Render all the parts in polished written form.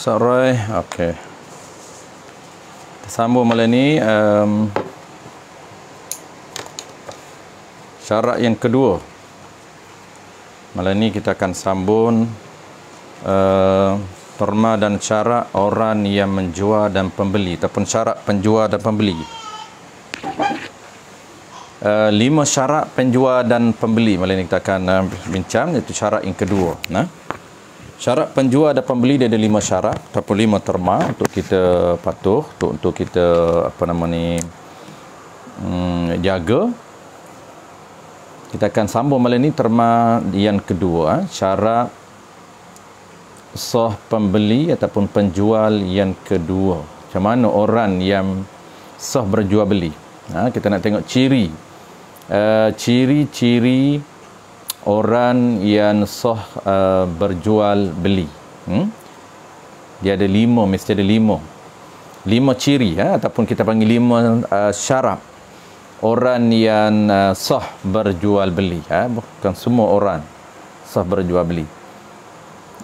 Ustaz Roy. Okey. Kita sambung malam ni syarat yang kedua. Malam ni kita akan sambung terma dan syarat orang yang menjual dan pembeli ataupun syarat penjual dan pembeli. 5 syarat penjual dan pembeli malam ni kita akan bincang, iaitu syarat yang kedua. Syarat penjual dan pembeli dia ada 5 syarat ataupun 5 terma untuk kita patuh, untuk kita jaga. Kita akan sambung malam ni terma yang kedua, syarat sah pembeli ataupun penjual yang kedua. Macam mana orang yang sah berjual beli? Kita nak tengok ciri-ciri orang yang sah berjual beli. Dia ada 5, mesti ada 5 ciri ataupun kita panggil 5 syarat orang yang sah berjual beli. Bukan semua orang sah berjual beli.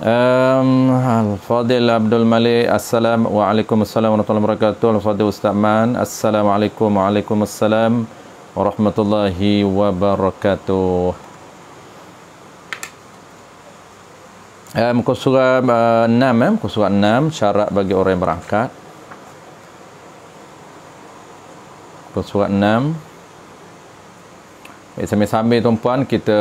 Al-Fadil Abdul Malik, Assalamualaikum warahmatullahi wabarakatuh. Al-Fadil Ustaz Man, Assalamualaikum waalaikumsalam warahmatullahi wabarakatuh. Muka surat 6, muka surat 6, syarat bagi orang yang berangkat. Muka surat 6. Sambil-sambil tuan-puan kita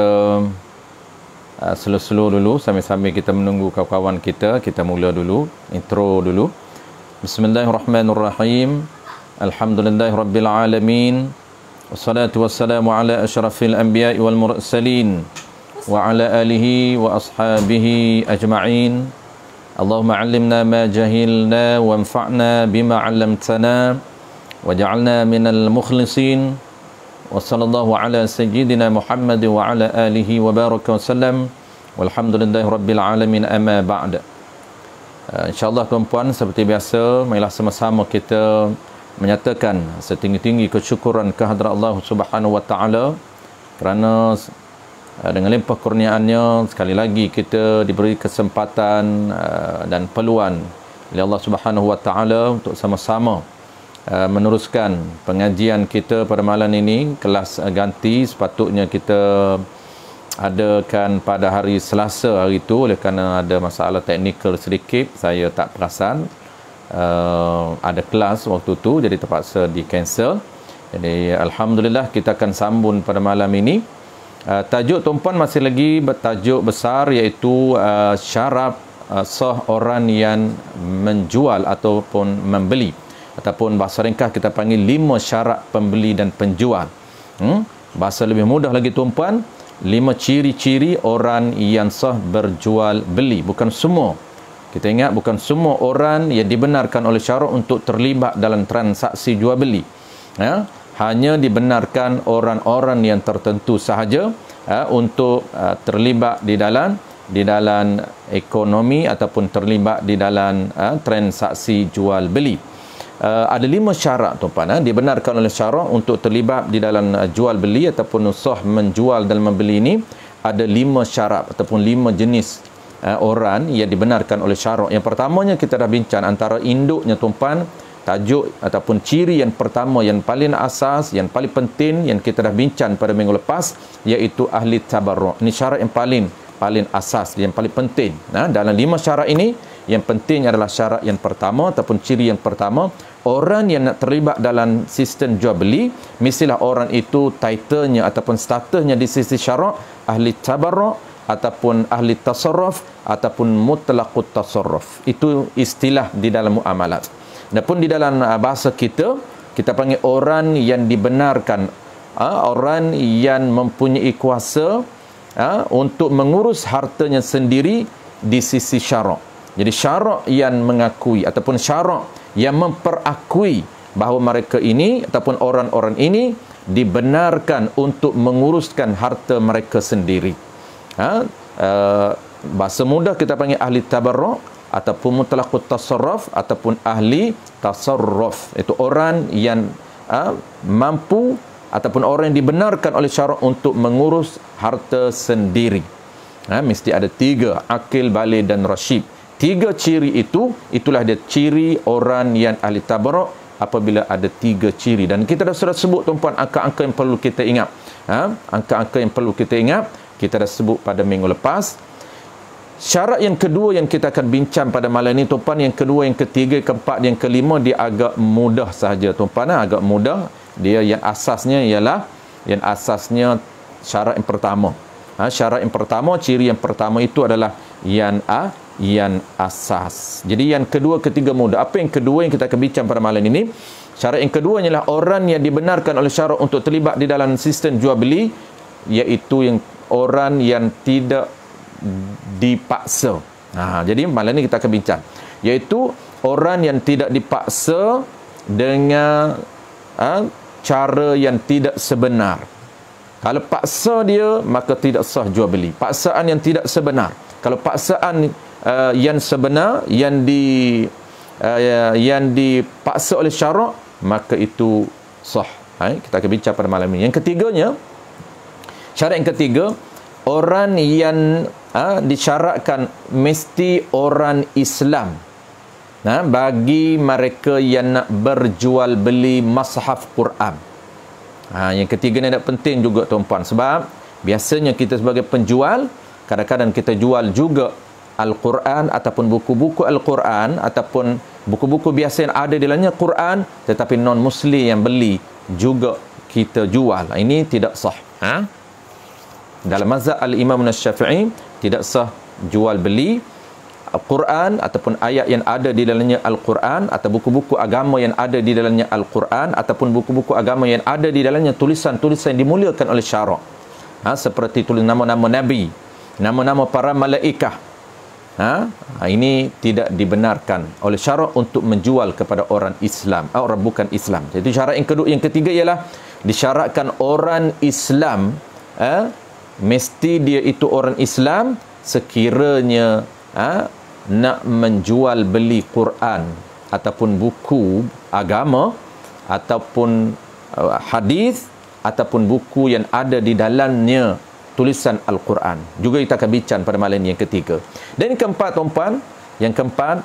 slow-slow dulu, sambil-sambil kita menunggu kawan-kawan kita mula dulu, intro dulu. Bismillahirrahmanirrahim. Alhamdulillahirabbil alamin. Wassalatu wassalamu ala asyrafil anbiya'i wal mursalin wa ala alihi wa ashabihi ajma'in. Allahumma 'allimna ma jahilna wanfa'na bima 'allamtana waj'alna minal mukhlisin. Wa sallallahu ala sayyidina Muhammad wa ala alihi wa baraka wasallam. Walhamdulillahirabbil alamin, amma ba'd. InsyaAllah tuan-puan, seperti biasa, marilah sama-sama kita menyatakan setinggi-tinggi kesyukuran kehadrat Allah Subhanahu wa taala kerana dengan limpah kurniaannya sekali lagi kita diberi kesempatan dan peluang oleh Allah Subhanahu wa taala untuk sama-sama meneruskan pengajian kita pada malam ini. Kelas ganti sepatutnya kita adakan pada hari Selasa hari itu, oleh kerana ada masalah teknikal sedikit, saya tak perasan ada kelas waktu tu, jadi terpaksa di cancel. Jadi alhamdulillah kita akan sambung pada malam ini. Tajuk tuan-puan masih lagi bertajuk besar, iaitu syarat sah orang yang menjual ataupun membeli, ataupun bahasa ringkas kita panggil 5 syarat pembeli dan penjual. Bahasa lebih mudah lagi tuan-puan, 5 ciri-ciri orang yang sah berjual beli. Bukan semua, kita ingat, bukan semua orang yang dibenarkan oleh syarak untuk terlibat dalam transaksi jual beli. Hanya dibenarkan orang-orang yang tertentu sahaja untuk terlibat di dalam ekonomi ataupun terlibat di dalam transaksi jual beli. Ada 5 syarat tuan-tuan dibenarkan oleh syarak untuk terlibat di dalam jual beli ataupun sah menjual dan membeli ini. Ada 5 syarat ataupun 5 jenis orang yang dibenarkan oleh syarak. Yang pertamanya kita dah bincang antara induknya tuan-puan, tajuk ataupun ciri yang pertama yang paling asas, yang paling penting yang kita dah bincang pada minggu lepas, iaitu ahli tabarru'. Ini syarat yang paling asas, yang paling penting. Dalam 5 syarat ini, yang penting adalah syarat yang pertama ataupun ciri yang pertama, orang yang nak terlibat dalam sistem jual beli, mestilah orang itu titlenya ataupun statusnya di sisi syarak ahli tabarru' ataupun ahli tasarruf ataupun mutlaqut tasarruf. Itu istilah di dalam muamalat. Adapun di dalam bahasa kita panggil orang yang dibenarkan, orang yang mempunyai kuasa untuk mengurus hartanya sendiri di sisi syarak. Jadi syarak yang mengakui ataupun syarak yang memperakui bahawa mereka ini ataupun orang-orang ini dibenarkan untuk menguruskan harta mereka sendiri. Bahasa mudah kita panggil ahli tabarru' ataupun mutlaqut tasarruf ataupun ahli tasarruf. Itu orang yang mampu ataupun orang yang dibenarkan oleh syarak untuk mengurus harta sendiri. Mesti ada 3, akil, baligh dan rasyid. Tiga ciri itu, itulah dia ciri orang yang ahli tabarruk apabila ada tiga ciri. Dan kita dah sudah sebut tuan-puan angka-angka yang perlu kita ingat. Angka-angka yang perlu kita ingat, kita dah sebut pada minggu lepas. Syarat yang kedua yang kita akan bincang pada malam ini tuan-puan, yang kedua, yang ketiga, yang keempat, yang kelima, dia agak mudah sahaja tuan-puan, agak mudah. Dia yang asasnya ialah, yang asasnya syarat yang pertama. Syarat yang pertama, ciri yang pertama itu adalah yang asas. Jadi yang kedua, ketiga mudah. Apa yang kedua yang kita akan bincang pada malam ini? Syarat yang kedua ialah orang yang dibenarkan oleh syarak untuk terlibat di dalam sistem jual beli, iaitu yang orang yang tidak dipaksa. Jadi malam ini kita akan bincang, iaitu orang yang tidak dipaksa dengan cara yang tidak sebenar. Kalau paksa dia, maka tidak sah jual beli. Paksaan yang tidak sebenar. Kalau paksaan yang sebenar, yang dipaksa oleh syarak, maka itu sah. Kita akan bincang pada malam ini. Yang ketiganya, syarat yang ketiga, orang yang disyaratkan mesti orang Islam. Bagi mereka yang nak berjual beli mushaf Quran. Yang ketiga ni ada penting juga tuan-puan, sebab biasanya kita sebagai penjual, kadang-kadang kita jual juga Al-Quran ataupun buku-buku Al-Quran ataupun buku-buku biasa yang ada di dalamnya Quran, tetapi non-Muslim yang beli juga kita jual. Ini tidak sah. Dalam mazhab Al-Imam Asy-Syafi'i tidak sah jual beli Al-Quran ataupun ayat yang ada di dalamnya Al-Quran, atau buku-buku agama yang ada di dalamnya Al-Quran, ataupun buku-buku agama yang ada di dalamnya tulisan-tulisan yang dimuliakan oleh syarak. Seperti tulis nama-nama Nabi, nama-nama para malaikah. Ini tidak dibenarkan oleh syarak untuk menjual kepada orang Islam, orang bukan Islam. Jadi syarat yang kedua, yang ketiga ialah disyaratkan orang Islam, mesti dia itu orang Islam sekiranya nak menjual beli Quran ataupun buku agama ataupun hadis ataupun buku yang ada di dalamnya tulisan Al-Quran. Juga kita akan bincang pada malam ini yang ketiga. Dan yang keempat tuan-puan, yang keempat,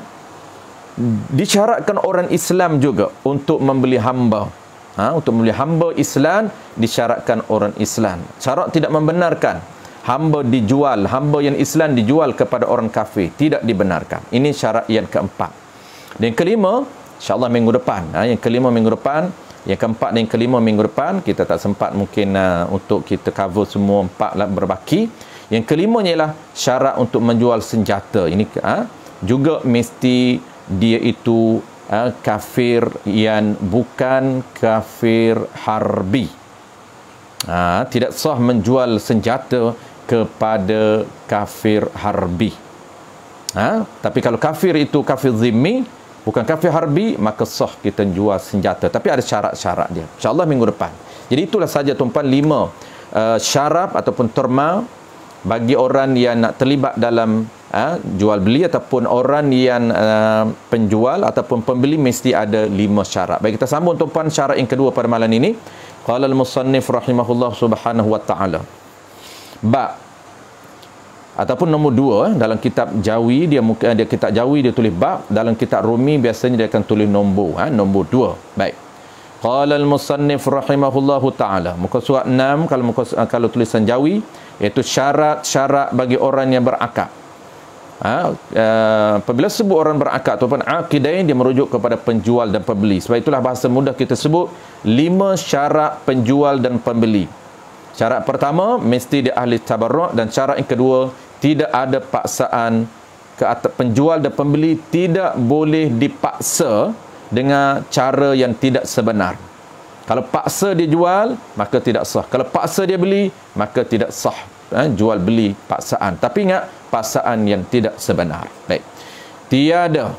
disyaratkan orang Islam juga untuk membeli hamba. Untuk membeli hamba Islam, disyaratkan orang Islam. Syarat tidak membenarkan hamba dijual, hamba yang Islam dijual kepada orang kafir, tidak dibenarkan. Ini syarat yang keempat. Dan yang kelima, insya-Allah minggu depan. Yang kelima minggu depan, yang keempat dan yang kelima minggu depan, kita tak sempat mungkin untuk kita cover semua empat berbaki. Yang kelima ialah syarat untuk menjual senjata. Ini juga mesti dia itu kafir yang bukan kafir harbi. Tidak sah menjual senjata kepada kafir harbi. Tapi kalau kafir itu kafir zimmi, bukan kafir harbi, maka sah kita jual senjata. Tapi ada syarat-syarat dia. InsyaAllah minggu depan. Jadi itulah saja tuan-puan 5 syarat ataupun terma bagi orang yang nak terlibat dalam jual beli, ataupun orang yang penjual ataupun pembeli, mesti ada 5 syarat. Baik, kita sambung tuan-puan syarat yang kedua pada malam ini. Qala al-musannif rahimahullah subhanahu wa ta'ala. Ataupun nombor 2 dalam kitab Jawi, dia kitab Jawi dia tulis bab, dalam kitab Rumi biasanya dia akan tulis nombor, nombor 2. Baik. Qala al-musannif rahimahullahu ta'ala. Muka surat 6 kalau tulisan Jawi, iaitu syarat-syarat bagi orang yang berakad. Apabila sebut orang berakad ataupun aqidain, dia merujuk kepada penjual dan pembeli. Sebab itulah bahasa mudah kita sebut 5 syarat penjual dan pembeli. Syarat pertama, mesti dia ahli tabarruk, dan syarat yang kedua, tidak ada paksaan ke atas penjual dan pembeli, tidak boleh dipaksa dengan cara yang tidak sebenar. Kalau paksa dia jual, maka tidak sah. Kalau paksa dia beli, maka tidak sah jual beli paksaan. Tapi ingat, paksaan yang tidak sebenar. Baik. Tiada,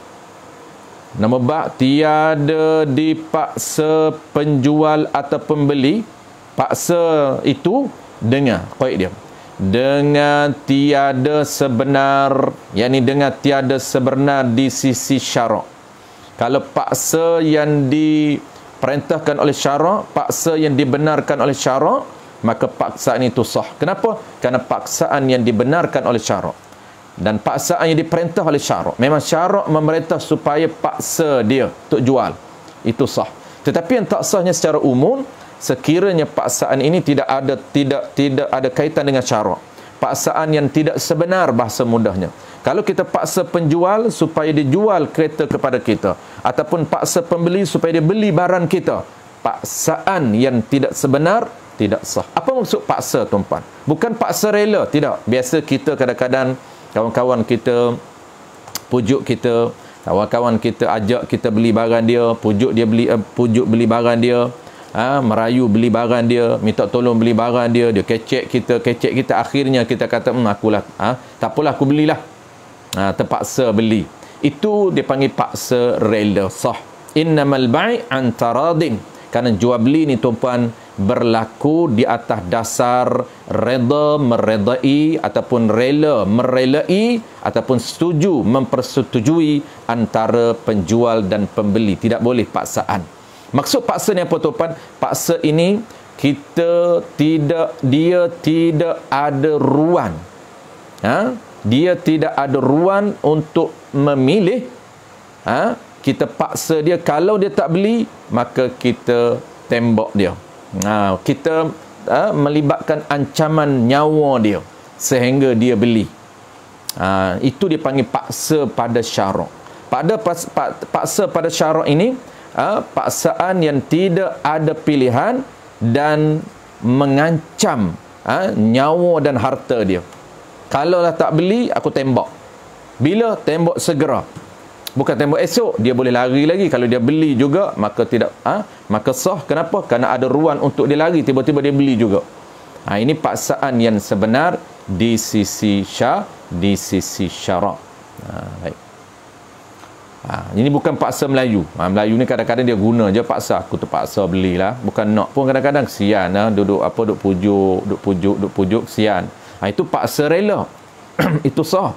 nama bab, tiada dipaksa penjual atau pembeli. Paksa itu dengan qaid dia, dengan tiada sebenar, yakni dengan tiada sebenar di sisi syarak. Kalau paksa yang diperintahkan oleh syarak, paksa yang dibenarkan oleh syarak, maka paksaan itu sah. Kenapa? Kerana paksaan yang dibenarkan oleh syarak. Dan paksaan yang diperintah oleh syarak. Memang syarak memerintah supaya paksa dia untuk jual. Itu sah. Tetapi yang tak sahnya secara umum, sekiranya paksaan ini tidak ada kaitan dengan syarak. Paksaan yang tidak sebenar bahasa mudahnya. Kalau kita paksa penjual supaya dia jual kereta kepada kita, ataupun paksa pembeli supaya dia beli barang kita, paksaan yang tidak sebenar tidak sah. Apa maksud paksa, tuan-puan? Bukan paksa rela, tidak. Biasa kita kadang-kadang kawan-kawan kita pujuk kita, kawan-kawan kita ajak kita beli barang dia, pujuk beli barang dia, merayu beli barang dia, minta tolong beli barang dia, dia kecek kita, akhirnya kita kata akulah, tak apalah aku belilah. Terpaksa beli. Itu dipanggil paksa rela, sah. Innamal bai' an taradin. Kerana jual beli ni, tuan-puan, berlaku di atas dasar reda meredai ataupun rela merelai ataupun setuju mempersetujui antara penjual dan pembeli. Tidak boleh paksaan. Maksud paksa ni apa, tuan-puan? Paksa ini dia tidak ada ruang. Dia tidak ada ruang untuk memilih. Kita paksa dia, kalau dia tak beli, maka kita tembak dia. Kita melibatkan ancaman nyawa dia sehingga dia beli. Itu dipanggil paksa pada syarak. Paksa pada syarak ini, paksaan yang tidak ada pilihan dan mengancam nyawa dan harta dia. Kalaulah tak beli, aku tembak. Bila? Tembak segera. Bukan tembak esok, dia boleh lari lagi. Kalau dia beli juga, maka tidak, maka sah. Kenapa? Kerana ada ruang untuk dia lari, tiba-tiba dia beli juga. Ini paksaan yang sebenar di sisi syarak. Baik. Ini bukan paksa Melayu. Melayu ni kadang-kadang dia guna je paksa. Aku terpaksa belilah. Bukan nak pun kadang-kadang sian, duduk pujuk, sian. Itu paksa rela. Itu sah.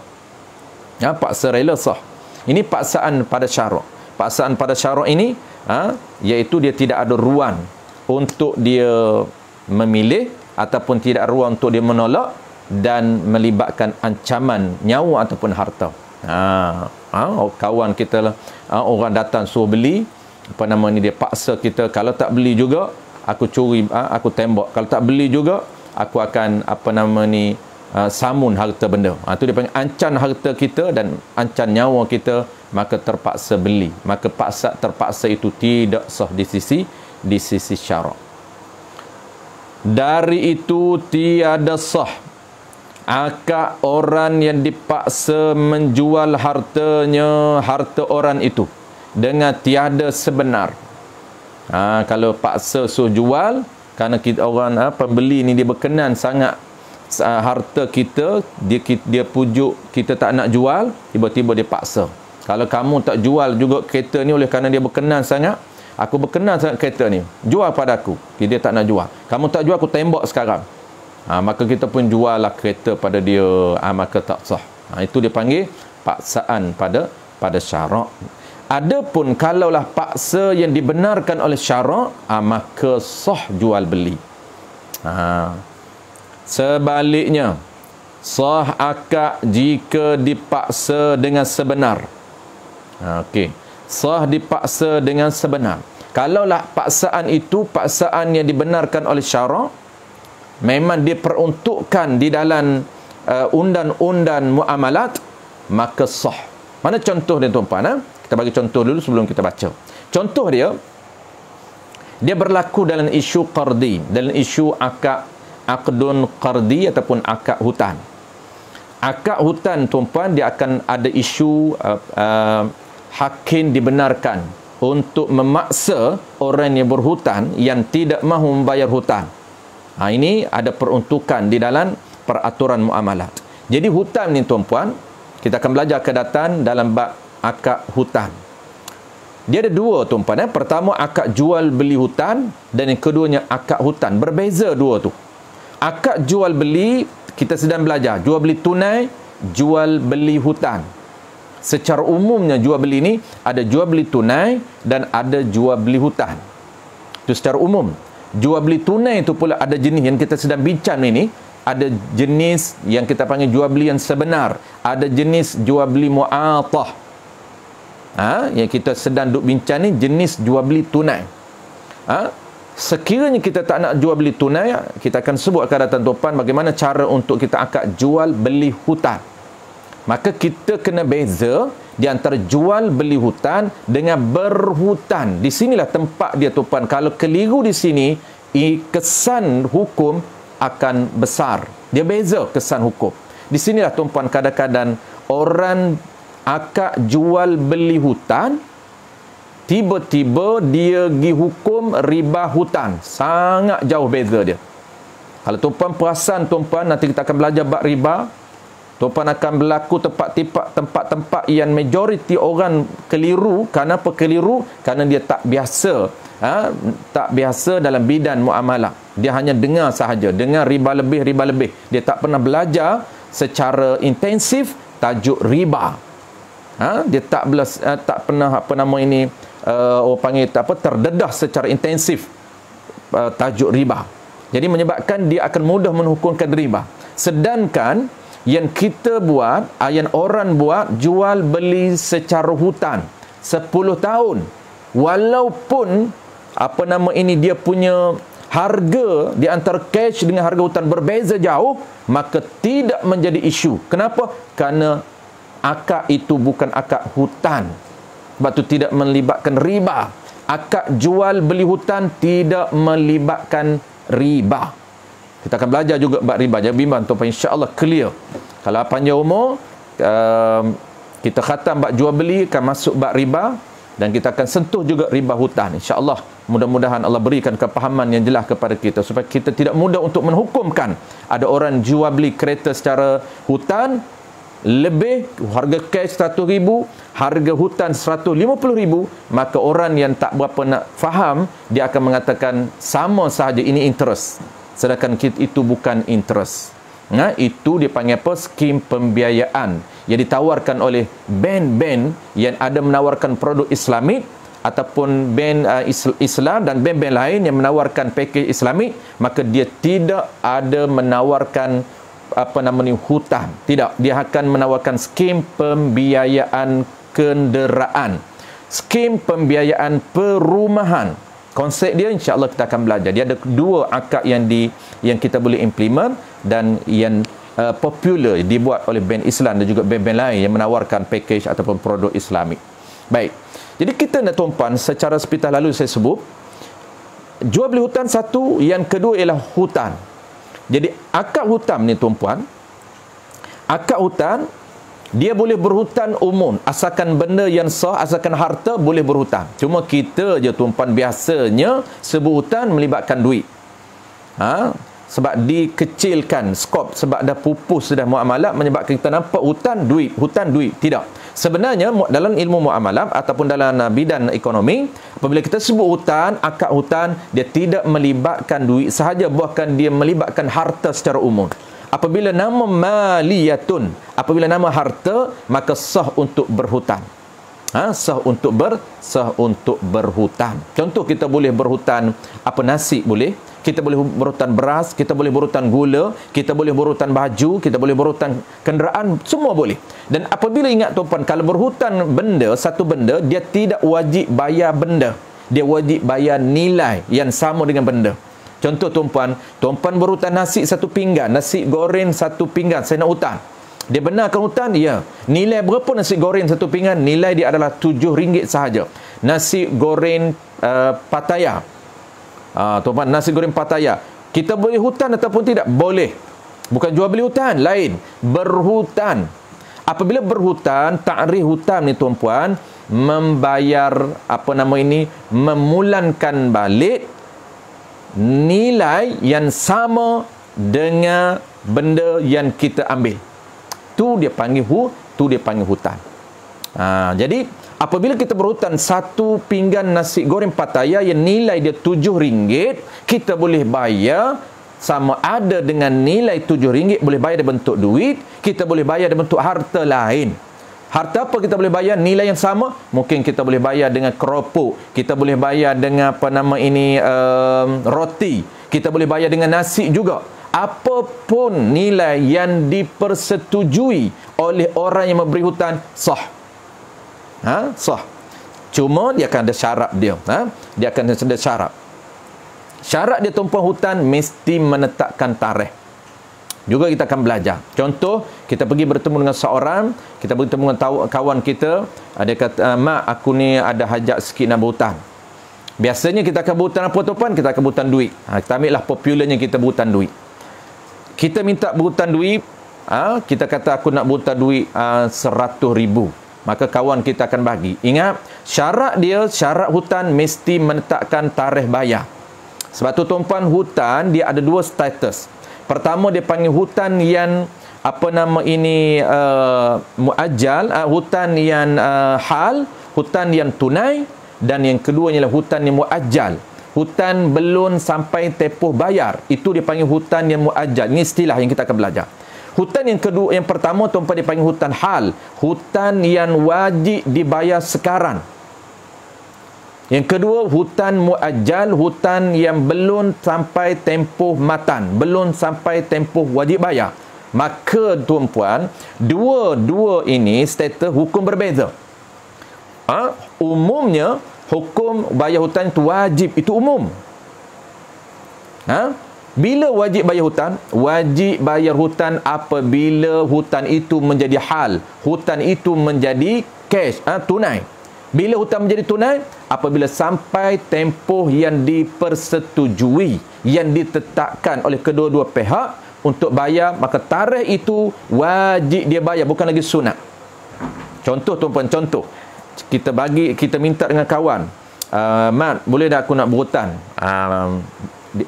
Paksa rela sah. Ini paksaan pada syarak. Paksaan pada syarak ini, iaitu dia tidak ada ruang untuk dia memilih ataupun tidak ada ruang untuk dia menolak dan melibatkan ancaman nyawa ataupun harta. Kawan kita lah, orang datang suruh beli, dia paksa kita, kalau tak beli juga aku curi, aku tembak. Kalau tak beli juga aku akan samun harta benda. Itu dia panggil ancan harta kita dan ancan nyawa kita, maka terpaksa beli. Maka terpaksa itu tidak sah di sisi syarak. Dari itu tiada sah akad orang yang dipaksa menjual harta orang itu dengan tiada sebenar. Kalau paksa suruh jual, kerana kita orang pembeli ni dia berkenan sangat harta kita, dia pujuk kita tak nak jual, tiba-tiba dia paksa. Kalau kamu tak jual juga kereta ni oleh kerana dia berkenan sangat, aku berkenan sangat kereta ni, jual pada aku. Dia tak nak jual. Kamu tak jual, aku tembak sekarang. Maka kita pun jual lah kereta pada dia, maka tak sah. Itu dia panggil paksaan pada syarak. Adapun kalaulah paksa yang dibenarkan oleh syarak, maka sah jual beli. Sebaliknya, sah akad jika dipaksa dengan sebenar. Sah dipaksa dengan sebenar. Kalaulah paksaan itu paksaan yang dibenarkan oleh syarak, memang diperuntukkan di dalam undang-undang muamalat, maka sah. Mana contoh dia, tuan-puan? Kita bagi contoh dulu sebelum kita baca. Contoh dia berlaku dalam isu qardi, dalam isu aqdun qardi ataupun akad hutan. Akad hutan, tuan-puan, dia akan ada isu hakim dibenarkan untuk memaksa orang yang berhutang yang tidak mahu membayar hutang. Ini ada peruntukan di dalam peraturan muamalat. Jadi hutang ni, tuan-puan, kita akan belajar akan datang dalam bab akad hutang. Dia ada dua, tuan-puan. Pertama akad jual beli hutang dan yang keduanya akad hutang. Berbeza dua tu. Akad jual beli kita sedang belajar. Jual beli tunai, jual beli hutang. Secara umumnya jual beli ni ada jual beli tunai dan ada jual beli hutang. Itu secara umum. Jual beli tunai itu pula ada jenis yang kita sedang bincang ini, ada jenis yang kita panggil jual beli yang sebenar, ada jenis jual beli mu'atah. Yang kita sedang duk bincang ni jenis jual beli tunai. Sekiranya kita tak nak jual beli tunai, kita akan sebut akan datang topan bagaimana cara untuk kita akad jual beli hutang. Maka kita kena beza di antara jual beli hutang dengan berhutang. Di sinilah tempat dia topan. Kalau keliru di sini, kesan hukum akan besar. Dia beza kesan hukum. Di sinilah tuan-puan, kadang-kadang orang akad jual beli hutang, tiba-tiba dia pergi hukum riba hutang. Sangat jauh beza dia. Kalau tuan-puan perasan, tuan-puan, nanti kita akan belajar bab riba. Tuan-puan akan berlaku tempat-tempat yang majoriti orang keliru. Kenapa keliru? Kerana dia tak biasa. Tak biasa dalam bidang muamalah. Dia hanya dengar sahaja, dengar riba lebih. Dia tak pernah belajar secara intensif tajuk riba. Dia tak pernah orang panggil terdedah secara intensif tajuk riba. Jadi menyebabkan dia akan mudah menghukumkan riba. Sedangkan yang kita buat, yang orang buat, jual beli secara hutang 10 tahun. Walaupun dia punya harga di antara cash dengan harga hutang berbeza jauh, maka tidak menjadi isu. Kenapa? Kerana akad itu bukan akad hutang. Sebab itu tidak melibatkan riba. Akad jual beli hutang tidak melibatkan riba. Kita akan belajar juga bab riba. Jangan bimbang tuan-tuan, insya-Allah clear. Kalau panjang umur, kita khatam bab jual beli akan masuk bab riba, dan kita akan sentuh juga riba hutang, insya-Allah. Mudah-mudahan Allah berikan kepahaman yang jelas kepada kita supaya kita tidak mudah untuk menghukumkan. Ada orang jual beli kereta secara hutang lebih, harga cash 100,000, harga hutang 150,000, maka orang yang tak berapa nak faham, dia akan mengatakan sama sahaja, ini interest, sedangkan itu bukan interest. Itu dipanggil apa? Skim pembiayaan yang ditawarkan oleh bank-bank yang ada menawarkan produk Islamik, ataupun bank Islam dan bank-bank lain yang menawarkan pakej Islamik. Maka dia tidak ada menawarkan hutang. Tidak, dia akan menawarkan skim pembiayaan kenderaan, skim pembiayaan perumahan. Konsep dia insya-Allah kita akan belajar. Dia ada dua akad yang kita boleh implement dan yang popular dibuat oleh bank Islam dan juga bank-bank lain yang menawarkan package ataupun produk Islamik. Baik. Jadi kita nak tuan-puan, secara sepintas lalu saya sebut jual beli hutang satu, yang kedua ialah hutang. Jadi akad hutang ni tuan-puan, akad hutang dia boleh berhutang umum, asalkan benda yang sah, asalkan harta boleh berhutang. Cuma kita je tuan-puan biasanya sebut hutang melibatkan duit. Sebab dikecilkan skop, sebab dah pupus sudah muamalah, menyebabkan kita nampak hutang duit. Tidak. Sebenarnya dalam ilmu muamalah ataupun dalam bidang ekonomi, apabila kita sebut hutang, akad hutang, dia tidak melibatkan duit sahaja, bahkan dia melibatkan harta secara umum. Apabila nama maliyatun, apabila nama harta, maka sah untuk berhutang. Sah untuk berhutang. Contoh, kita boleh berhutang nasi boleh, kita boleh berhutang beras, kita boleh berhutang gula, kita boleh berhutang baju, kita boleh berhutang kenderaan, semua boleh. Dan apabila, ingat tuan-puan, kalau berhutang benda, satu benda, dia tidak wajib bayar benda, dia wajib bayar nilai yang sama dengan benda. Contoh tuan-puan berhutang nasi satu pinggan, nasi goreng satu pinggan, saya nak hutang. Dia benarkan hutang? Ya. Nilai berapa nasi goreng satu pinggan? Nilai dia adalah RM7 sahaja. Nasi goreng Pattaya. Tuan-puan, nasi goreng Pattaya, kita boleh hutang ataupun tidak? Boleh. Bukan jual beli hutang, lain. Berhutang. Apabila berhutang, takrif hutang ni tuan-puan, membayar memulankan balik nilai yang sama dengan benda yang kita ambil. Tu dia panggil hutang. Jadi apabila kita berhutang satu pinggan nasi goreng Pattaya yang nilai dia RM7, kita boleh bayar sama ada dengan nilai RM7, boleh bayar dalam bentuk duit, kita boleh bayar dalam bentuk harta lain. Harta apa kita boleh bayar? Nilai yang sama. Mungkin kita boleh bayar dengan keropok, kita boleh bayar dengan roti, kita boleh bayar dengan nasi juga. apapun nilai yang dipersetujui oleh orang yang memberi hutang, sah. Sah. Cuma dia akan ada syarat dia. Dia akan ada syarat. Syarat dia tuan-puan, hutan mesti menetapkan tarikh. Juga kita akan belajar. Contoh, kita pergi bertemu dengan seorang, kita bertemu dengan kawan kita, dia kata, mak, aku ni ada hajat sikit nak berhutang. Biasanya kita akan berhutang apa tuan-puan? Kita akan berhutang duit. Kita ambil lah popularnya kita berhutang duit. Kita minta berhutang duit, kita kata aku nak berhutang duit 100,000. Maka kawan kita akan bagi. Ingat, syarat hutan mesti menetapkan tarikh bayar. Sebab tu tuan-puan, hutan dia ada dua status. Pertama dia panggil hutan yang muajjal, hutan yang hal, hutan yang tunai, dan yang kedua ialah hutan yang muajjal. Hutan belum sampai tempoh bayar. Itu dia panggil hutan yang muajjal. Ini istilah yang kita akan belajar. Hutan yang kedua, yang pertama tuan-tuan dia panggil hutan hal, hutan yang wajib dibayar sekarang. Yang kedua, hutan muajjal, hutan yang belum sampai tempoh matan, belum sampai tempoh wajib bayar. Maka tuan-puan, dua ini status hukum berbeza. Umumnya hukum bayar hutan itu wajib, itu umum. Bila wajib bayar hutan? Wajib bayar hutan apabila hutan itu menjadi hal, hutan itu menjadi cash, tunai. Bila hutang menjadi tunai? Apabila sampai tempoh yang dipersetujui, yang ditetapkan oleh kedua-dua pihak untuk bayar, maka tarikh itu wajib dia bayar, bukan lagi sunat. Contoh tuan-puan, contoh. Kita minta dengan kawan, Mat, boleh tak aku nak berhutang?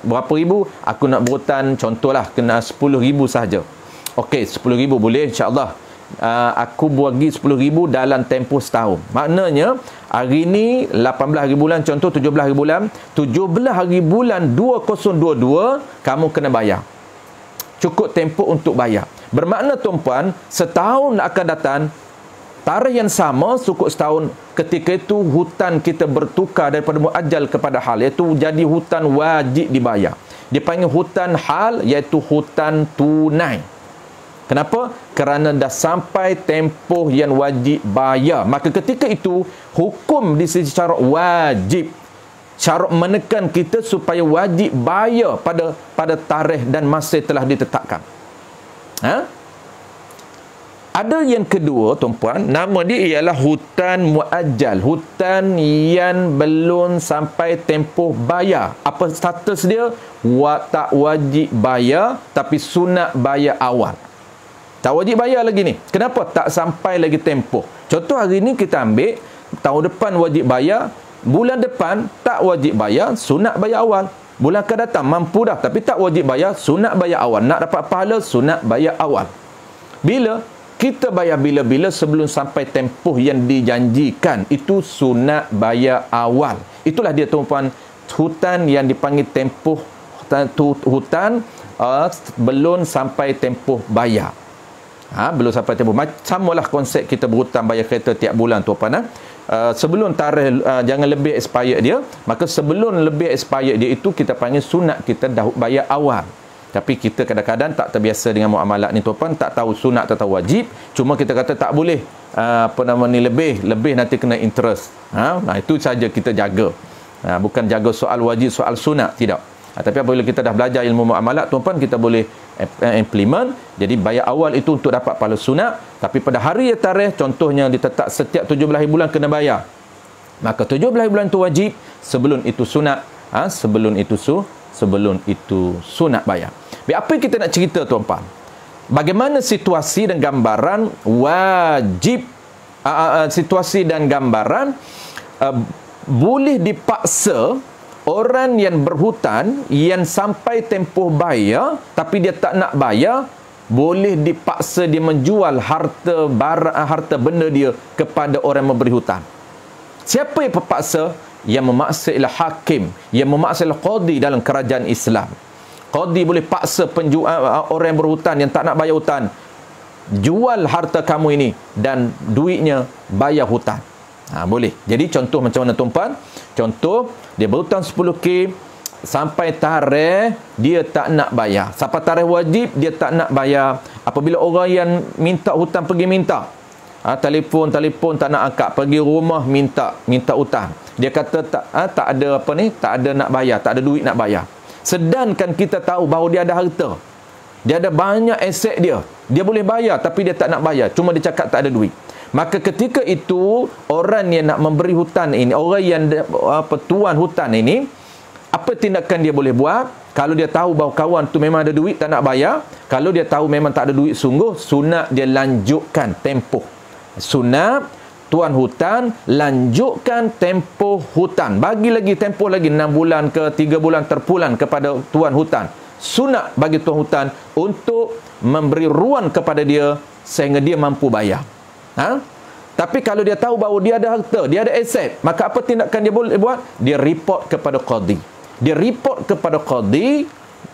Berapa ribu? Aku nak berhutang, contohlah, kena 10,000 sahaja. Okey, 10,000 boleh, insya-Allah. Aku bagi 10,000 dalam tempoh setahun. Maknanya hari ni 18 hari bulan, contoh 17 hari bulan, 17 hari bulan 2022 kamu kena bayar. Cukup tempoh untuk bayar. Bermakna tuan-puan, setahun akan datang tarikh yang sama cukup setahun. Ketika itu hutan kita bertukar daripada muajjal kepada hal, iaitu jadi hutan wajib dibayar. Dipanggil hutan hal, iaitu hutan tunai. Kenapa? Kerana dah sampai tempoh yang wajib bayar. Maka ketika itu, hukum di sisi syarat wajib. Syarat menekan kita supaya wajib bayar pada tarikh dan masa telah ditetapkan. Ada yang kedua, tuan-puan, nama dia ialah hutan muajjal. Hutan yang belum sampai tempoh bayar. Apa status dia? Tak wajib bayar, tapi sunat bayar awal. Tak wajib bayar lagi ni. Kenapa? Tak sampai lagi tempoh. Contoh hari ni kita ambil, tahun depan wajib bayar, bulan depan tak wajib bayar, sunat bayar awal. Bulan akan datang mampu dah, tapi tak wajib bayar, sunat bayar awal. Nak dapat pahala, sunat bayar awal. Bila? Kita bayar bila-bila sebelum sampai tempoh yang dijanjikan. Itu sunat bayar awal. Itulah dia tuan-puan, hutan yang dipanggil tempoh, hutan belum sampai tempoh bayar. Belum sampai tempoh. Samalah konsep kita berhutang bayar kereta tiap bulan tuan-puan. Sebelum tarikh jangan lebih expired dia, maka sebelum lebih expired dia itu kita panggil sunat kita dah bayar awal. Tapi kita kadang-kadang tak terbiasa dengan muamalat ni tuan-puan, tak tahu sunat tak tahu wajib, cuma kita kata tak boleh lebih nanti kena interest. Itu saja kita jaga. Bukan jaga soal wajib, soal sunat, tidak. Tapi apabila kita dah belajar ilmu muamalat tuan-puan, kita boleh implement. Jadi bayar awal itu untuk dapat pahala sunat, tapi pada hari tarikh contohnya ditetap setiap 17 hari bulan kena bayar. Maka 17 hari bulan itu wajib, sebelum itu sunat, sebelum itu sunat bayar. Apa yang kita nak cerita tuan-puan? Bagaimana situasi dan gambaran wajib, situasi dan gambaran boleh dipaksa orang yang berhutang yang sampai tempoh bayar tapi dia tak nak bayar, boleh dipaksa dia menjual harta benda dia kepada orang memberi hutang. Siapa yang terpaksa? Yang memaksa ialah hakim, yang memaksa ialah qadi dalam kerajaan Islam. Qadi boleh paksa orang yang berhutang, yang tak nak bayar hutang, jual harta kamu ini dan duitnya bayar hutang. Boleh. Jadi contoh macam mana tuan-puan? Contoh, dia berhutang 10K, sampai tarikh dia tak nak bayar. Sampai tarikh wajib dia tak nak bayar. Apabila orang yang minta hutang pergi minta, telefon tak nak angkat, pergi rumah minta hutang, dia kata tak ada apa ni, tak ada nak bayar, tak ada duit nak bayar. Sedangkan kita tahu bahawa dia ada harta, dia ada banyak aset, dia boleh bayar tapi dia tak nak bayar, cuma dia cakap tak ada duit. Maka ketika itu orang yang nak memberi hutang ini, orang yang tuan hutang ini, apa tindakan dia boleh buat? Kalau dia tahu bahawa kawan tu memang ada duit tak nak bayar, kalau dia tahu memang tak ada duit sungguh, sunat dia lanjutkan tempoh. Sunat tuan hutang lanjutkan tempoh hutang, bagi lagi tempoh lagi 6 bulan ke 3 bulan terpulang kepada tuan hutang. Sunat bagi tuan hutang untuk memberi ruang kepada dia sehingga dia mampu bayar. Tapi kalau dia tahu bahawa dia ada harta, dia ada aset, maka apa tindakan dia boleh buat? Dia report kepada qadi. Dia report kepada qadi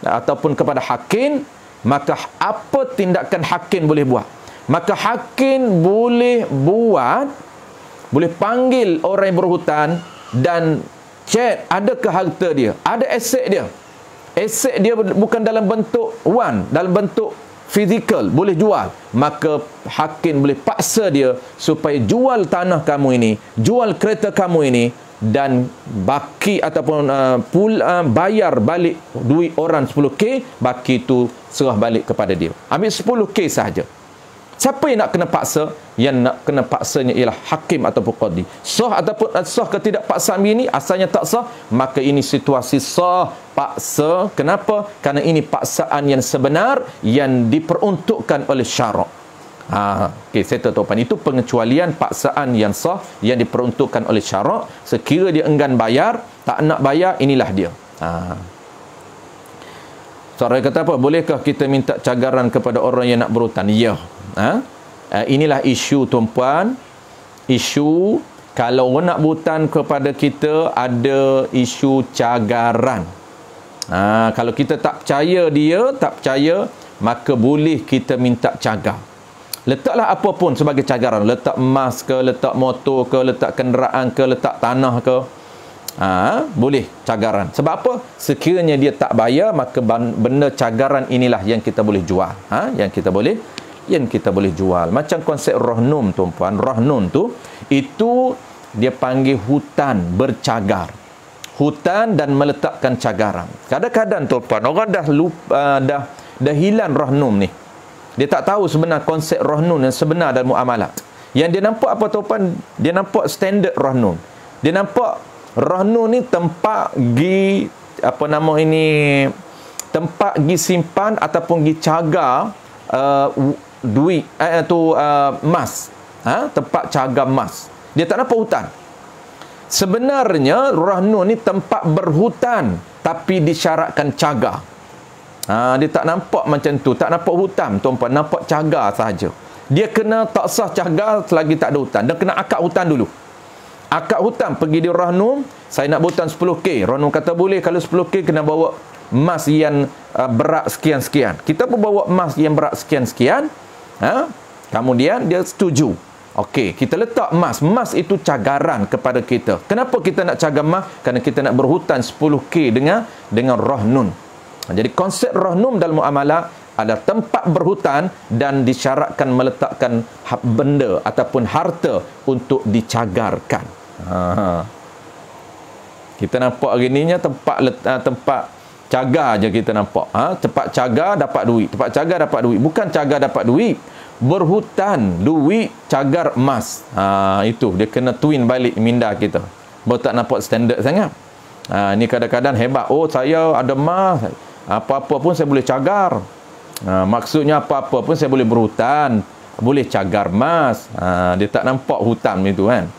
ataupun kepada hakim. Maka apa tindakan hakim boleh buat? Maka hakim boleh panggil orang yang berhutang dan cek adakah harta dia, ada aset dia. Aset dia bukan dalam bentuk wang, dalam bentuk fizikal, boleh jual. Maka hakim boleh paksa dia supaya jual tanah kamu ini, jual kereta kamu ini, dan baki ataupun bayar balik duit orang 10k, baki itu serah balik kepada dia. Ambil 10k sahaja. Siapa yang nak kena paksa? Yang nak kena paksanya ialah hakim ataupun qadi. Sah ataupun sah ketidakpaksaan ini asalnya tak sah, maka ini situasi sah paksa. Kenapa? Kerana ini paksaan yang sebenar yang diperuntukkan oleh syarak. Okey, saya tuan-tuan, itu pengecualian paksaan yang sah yang diperuntukkan oleh syarak. Sekira dia enggan bayar, tak nak bayar, inilah dia. Saudara kata apa? Bolehkah kita minta cagaran kepada orang yang nak berhutang? Ya. Inilah isu tuan-puan. Isu kalau orang nak berhutang kepada kita, ada isu cagaran. Kalau kita tak percaya dia, tak percaya, maka boleh kita minta cagar. Letaklah apa pun sebagai cagaran. Letak emas ke, letak motor ke, letak kenderaan ke, letak tanah ke. Boleh cagaran. Sebab apa? Sekiranya dia tak bayar, maka benda cagaran inilah yang kita boleh jual. Yang kita boleh jual. Macam konsep rahnun tuan-puan. Rahnun tu, itu dia panggil hutan bercagar. Hutan dan meletakkan cagaran. Kadang-kadang tuan-puan, orang dah lupa, dah hilang rahnun ni. Dia tak tahu sebenar konsep rahnun yang sebenar dalam muamalat. Yang dia nampak apa tuan-puan? Dia nampak standard rahnun. Dia nampak rahnun ni tempat gi tempat gi simpan ataupun gi cagar duit emas. Tempat cagar emas. Dia tak nampak hutan. Sebenarnya rahnun ni tempat berhutan tapi disyaratkan cagar. Dia tak nampak macam tu, tak nampak hutan tuan-puan, nampak cagar sahaja. Dia kena tak sah cagar selagi tak ada hutan. Dia kena akad hutan dulu. Akad hutan pergi di rahnun, saya nak berhutang 10k. Rahnun kata boleh, kalau 10k kena bawa emas yang berat sekian-sekian. Kita pun bawa emas yang berat sekian-sekian. Kemudian dia setuju. Okey, kita letak emas. Emas itu cagaran kepada kita. Kenapa kita nak cagar emas? Kerana kita nak berhutang 10k dengan rahnun. Jadi konsep rahnun dalam muamalah ada tempat berhutang dan disyaratkan meletakkan benda ataupun harta untuk dicagarkan. Kita nampak hari ni tempat cagar je kita nampak. Tempat cagar dapat duit, tempat cagar dapat duit. Bukan cagar dapat duit, berhutang duit cagar emas. Itu dia kena twin balik minda kita. Baru tak nampak standard sangat. Ni kadang-kadang hebat. Oh, saya ada emas, apa-apa pun saya boleh cagar. Maksudnya apa-apa pun saya boleh berhutang, boleh cagar emas. Dia tak nampak hutan itu kan.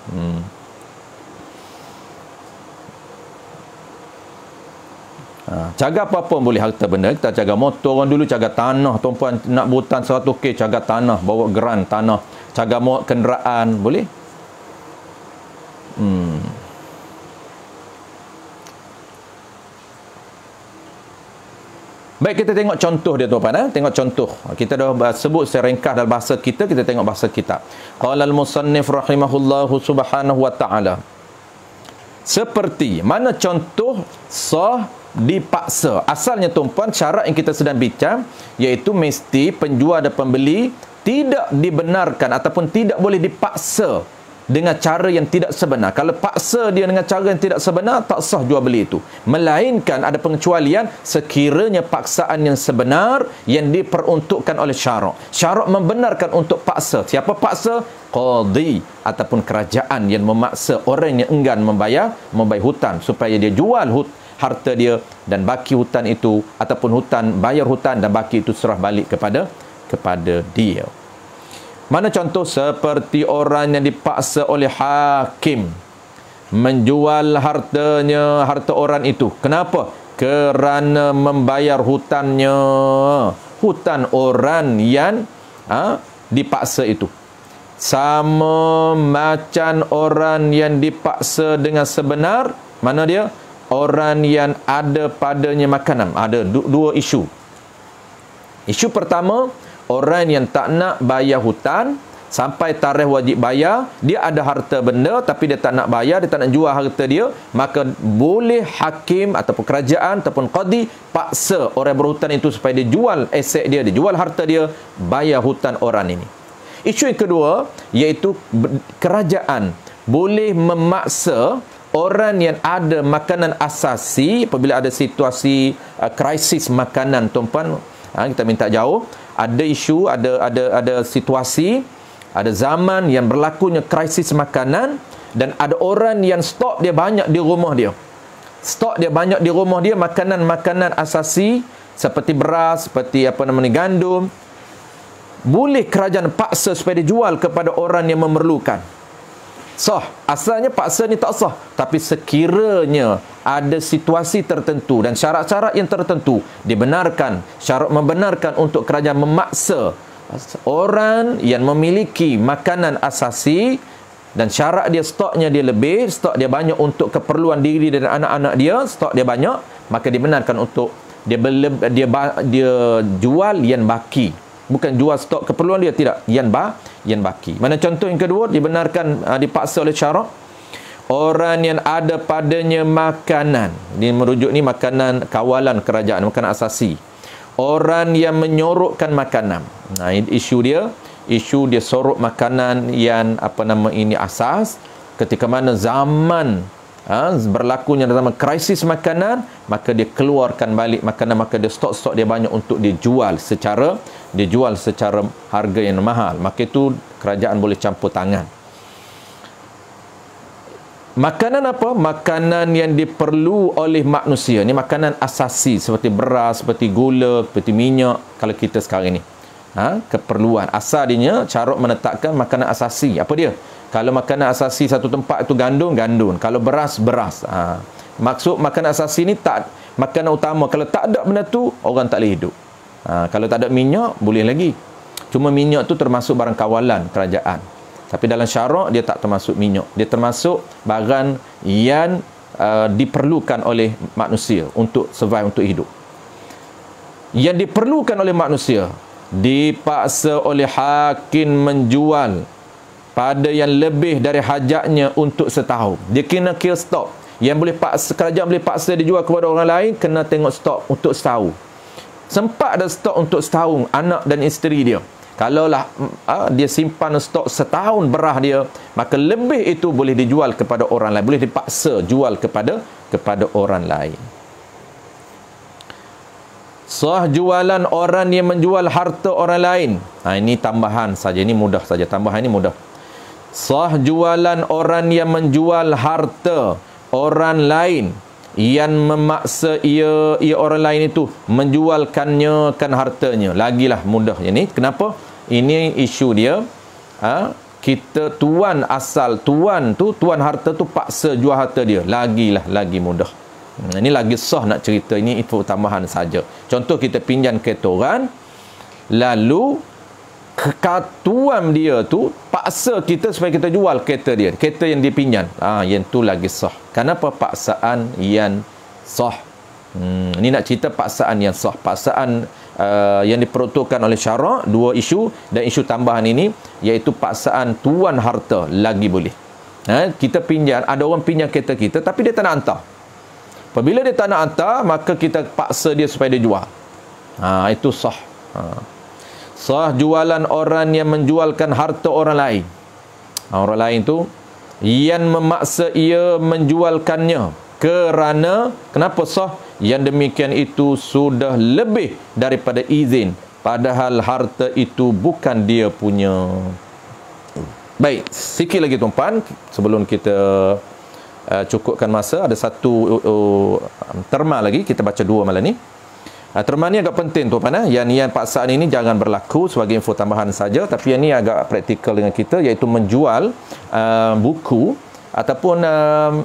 Cagar apa-apa boleh harta benda. Kita cagar motor, orang dulu cagar tanah tuan-puan. Nak berhutang 100k cagar tanah, bawa geran tanah. Cagar kenderaan boleh. Baik, kita tengok contoh dia tuan-tuan. Tengok contoh. Kita dah sebut secara ringkas dalam bahasa kita tengok bahasa kitab. Qala al-musannif rahimahullahu subhanahu wa ta'ala. Seperti mana contoh sah dipaksa. Asalnya tuan-puan, syarat yang kita sedang bincang iaitu mesti penjual dan pembeli tidak dibenarkan ataupun tidak boleh dipaksa dengan cara yang tidak sebenar. Kalau paksa dia dengan cara yang tidak sebenar, tak sah jual beli itu. Melainkan ada pengecualian sekiranya paksaan yang sebenar yang diperuntukkan oleh syarak. Syarak membenarkan untuk paksa. Siapa paksa? Qadhi ataupun kerajaan yang memaksa orang yang enggan membayar hutang supaya dia jual harta dia dan baki hutang itu, ataupun bayar hutang dan baki itu serah balik kepada dia. Mana contoh? Seperti orang yang dipaksa oleh hakim menjual harta orang itu. Kenapa? Kerana membayar hutang orang yang dipaksa itu. Sama macam orang yang dipaksa dengan sebenar, mana dia? Orang yang ada padanya makanan. Ada dua isu. Isu pertama, orang yang tak nak bayar hutang sampai tarikh wajib bayar, dia ada harta benda tapi dia tak nak bayar, dia tak nak jual harta dia, maka boleh hakim ataupun kerajaan ataupun qadi paksa orang berhutang itu supaya dia jual aset dia jual harta dia, bayar hutang orang ini. Isu yang kedua iaitu kerajaan boleh memaksa orang yang ada makanan asasi apabila ada situasi krisis makanan, tuan-puan. Kita minta jauh, ada isu, ada situasi, ada zaman yang berlakunya krisis makanan dan ada orang yang stok dia banyak di rumah dia. Stok dia banyak di rumah dia, makanan-makanan asasi seperti beras, seperti gandum. Boleh kerajaan paksa supaya dijual kepada orang yang memerlukan. Sah. Asalnya paksa ni tak sah. Tapi sekiranya ada situasi tertentu dan syarat-syarat yang tertentu dibenarkan, syarat membenarkan untuk kerajaan memaksa orang yang memiliki makanan asasi dan syarat dia stoknya dia lebih, stok dia banyak untuk keperluan diri dan anak-anak dia, stok dia banyak, maka dibenarkan untuk dia jual yang baki. Bukan jual stok keperluan dia, tidak, yang baki. Mana contoh yang kedua dibenarkan dipaksa oleh syarak? Orang yang ada padanya makanan, ini merujuk ni makanan kawalan kerajaan, makanan asasi. Orang yang menyorokkan makanan. Nah, isu dia sorok makanan yang asas ketika mana zaman berlakunya dalam krisis makanan, maka dia keluarkan balik makanan, maka dia stok dia banyak untuk dijual secara harga yang mahal. Maka itu kerajaan boleh campur tangan. Makanan apa? Makanan yang diperlu oleh manusia. Ini makanan asasi seperti beras, seperti gula, seperti minyak. Kalau kita sekarang ni keperluan asalnya, syarat menetapkan makanan asasi. Apa dia? Kalau makanan asasi satu tempat itu gandum. Kalau beras. Maksud makanan asasi ni tak makanan utama. Kalau tak ada benda tu, orang tak boleh hidup. Kalau tak ada minyak, boleh lagi. Cuma minyak tu termasuk barang kawalan kerajaan. Tapi dalam syarak dia tak termasuk minyak. Dia termasuk barang yang diperlukan oleh manusia untuk survive, untuk hidup. Yang diperlukan oleh manusia, dipaksa oleh hakim menjual pada yang lebih dari hajatnya untuk setahun. Dia kena kira stok. Yang boleh paksa, kerajaan boleh paksa dijual kepada orang lain, kena tengok stok untuk setahun. Sempat ada stok untuk setahun, anak dan isteri dia. Kalaulah dia simpan stok setahun berah dia, maka lebih itu boleh dijual kepada orang lain, boleh dipaksa jual kepada orang lain. Sah jualan orang yang menjual harta orang lain. Ini tambahan saja, ini mudah saja. Tambahan ini mudah. Sah jualan orang yang menjual harta orang lain yang memaksa ia orang lain itu menjualkannya hartanya. Lagilah mudah ini. Kenapa? Ini isu dia. Kita tuan harta tu paksa jual harta dia. Lagi mudah. Ini lagi sah nak cerita. Ini info tambahan saja. Contoh kita pinjam kereta orang, lalu tuan dia tu paksa kita supaya kita jual kereta dia, kereta yang dipinjam. Yang tu lagi sah. Kenapa? Paksaan yang sah. Ini nak cerita paksaan yang sah. Paksaan yang diperuntukkan oleh syarak, dua isu, dan isu tambahan ini iaitu paksaan tuan harta lagi boleh. Kita pinjam, ada orang pinjam kereta kita tapi dia tak nak hantar. Apabila dia tak nak hantar, maka kita paksa dia supaya dia jual. Itu sah. Sah jualan orang yang menjualkan harta orang lain. Orang lain tu yang memaksa ia menjualkannya kerana kenapa sah? Yang demikian itu sudah lebih daripada izin, padahal harta itu bukan dia punya. Baik, sikit lagi tuan-puan sebelum kita cukupkan masa. Ada satu terma lagi, kita baca dua malam ni. Terma ni agak penting tuan-puan. Yang paksaan ini jangan berlaku, sebagai info tambahan saja, tapi yang ni agak praktikal dengan kita, iaitu menjual buku ataupun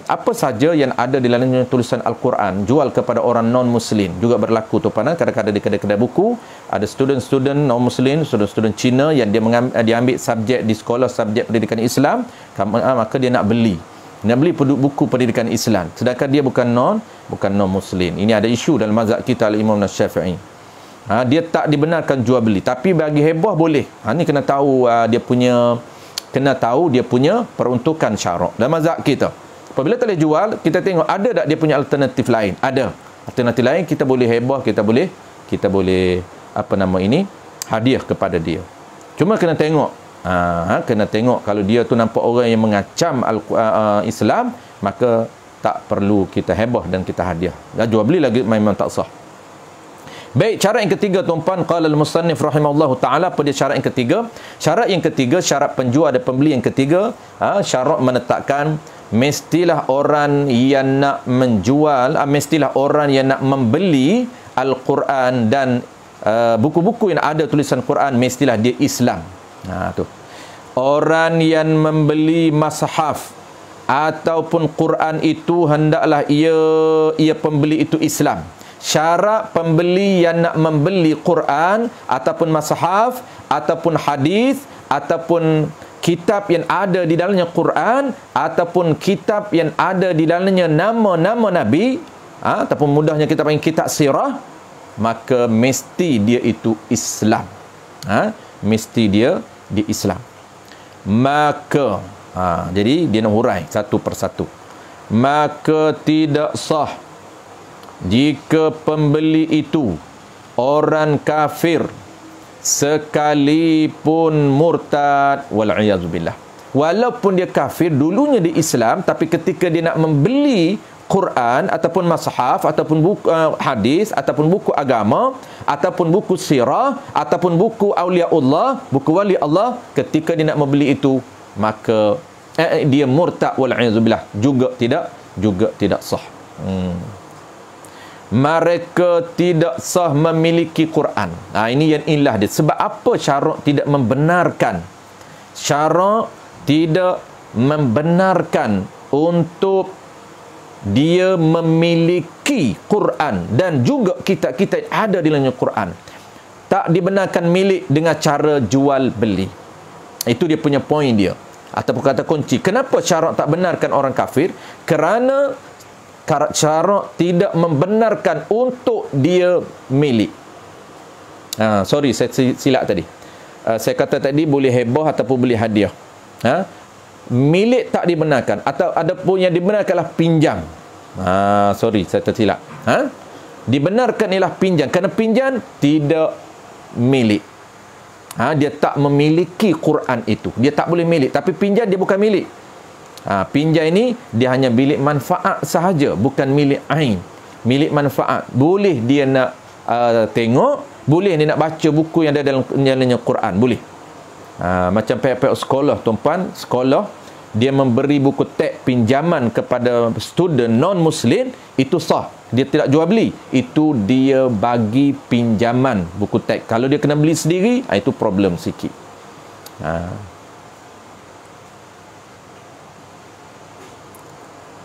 apa saja yang ada di dalamnya tulisan Al-Quran, jual kepada orang non-Muslim. Juga berlaku tuan-puan. Kadang-kadang di kedai-kedai buku ada student-student non-Muslim, student-student Cina yang dia ambil subjek di sekolah, subjek pendidikan Islam, maka dia nak beli buku pendidikan Islam, sedangkan dia bukan non-Muslim. Ini ada isu dalam mazhab kita Al-Imam Syafi'i. Dia tak dibenarkan jual beli, tapi bagi heboh boleh. Ni kena tahu dia punya peruntukan syarak dalam mazhab kita. Apabila tak boleh jual, kita tengok ada tak dia punya alternatif lain. Ada alternatif lain, kita boleh heboh, kita boleh hadiah kepada dia. Cuma kena tengok. Kena tengok, kalau dia tu nampak orang yang mengacam Islam, maka tak perlu kita heboh dan kita hadiah. Jual beli lagi memang tak sah. Baik, syarat yang ketiga tuan-puan, qala al-musannif rahimahullahu taala, apa dia syarat yang ketiga? Syarat yang ketiga, syarat penjual dan pembeli yang ketiga, syarat menetapkan mestilah orang yang nak menjual, mestilah orang yang nak membeli Al-Quran dan buku-buku yang ada tulisan Quran, mestilah dia Islam. Tu. Orang yang membeli mushaf ataupun Quran itu hendaklah ia pembeli itu Islam. Syarat pembeli yang nak membeli Quran ataupun mushaf ataupun hadis ataupun kitab yang ada di dalamnya Quran ataupun kitab yang ada di dalamnya nama-nama Nabi, ataupun mudahnya kita panggil kitab sirah, maka mesti dia itu Islam. Mesti dia di Islam. Maka jadi dia nak hurai satu persatu. Maka tidak sah jika pembeli itu orang kafir sekalipun murtad, wal'iyazubillah. Walaupun dia kafir dulunya di Islam, tapi ketika dia nak membeli Quran ataupun mushaf ataupun buku hadis ataupun buku agama ataupun buku sirah ataupun buku auliaullah, buku wali Allah, ketika dia nak membeli itu, maka dia murtad, wal'iyazubillah, juga tidak sah. Mereka tidak sah memiliki Quran. Ini yang ilah dia. Sebab apa syarak tidak membenarkan? Syarak tidak membenarkan untuk dia memiliki Quran dan juga kitab-kitab ada di dalamnya Quran. Tak dibenarkan milik dengan cara jual beli. Itu dia punya poin dia, ataupun kata kunci. Kenapa syarak tak benarkan orang kafir? Kerana syarak tidak membenarkan untuk dia milik. Sorry, saya silap tadi. Saya kata tadi boleh heboh ataupun boleh hadiah. Milik tak dibenarkan, atau ada pun yang dibenarkanlah pinjam. Sorry, saya tersilap. Dibenarkan ialah pinjam, kerana pinjam tidak milik. Dia tak memiliki Quran itu, dia tak boleh milik. Tapi pinjam dia bukan milik. Pinjam ini dia hanya milik manfaat sahaja, bukan milik ain. Milik manfaat. Boleh dia nak tengok, boleh dia nak baca buku yang ada dalam Quran, boleh. Macam pihak-pihak sekolah tuan-puan, sekolah dia memberi buku teks pinjaman kepada student non-Muslim, itu sah. Dia tidak jual beli, itu dia bagi pinjaman buku teks. Kalau dia kena beli sendiri, itu problem sikit.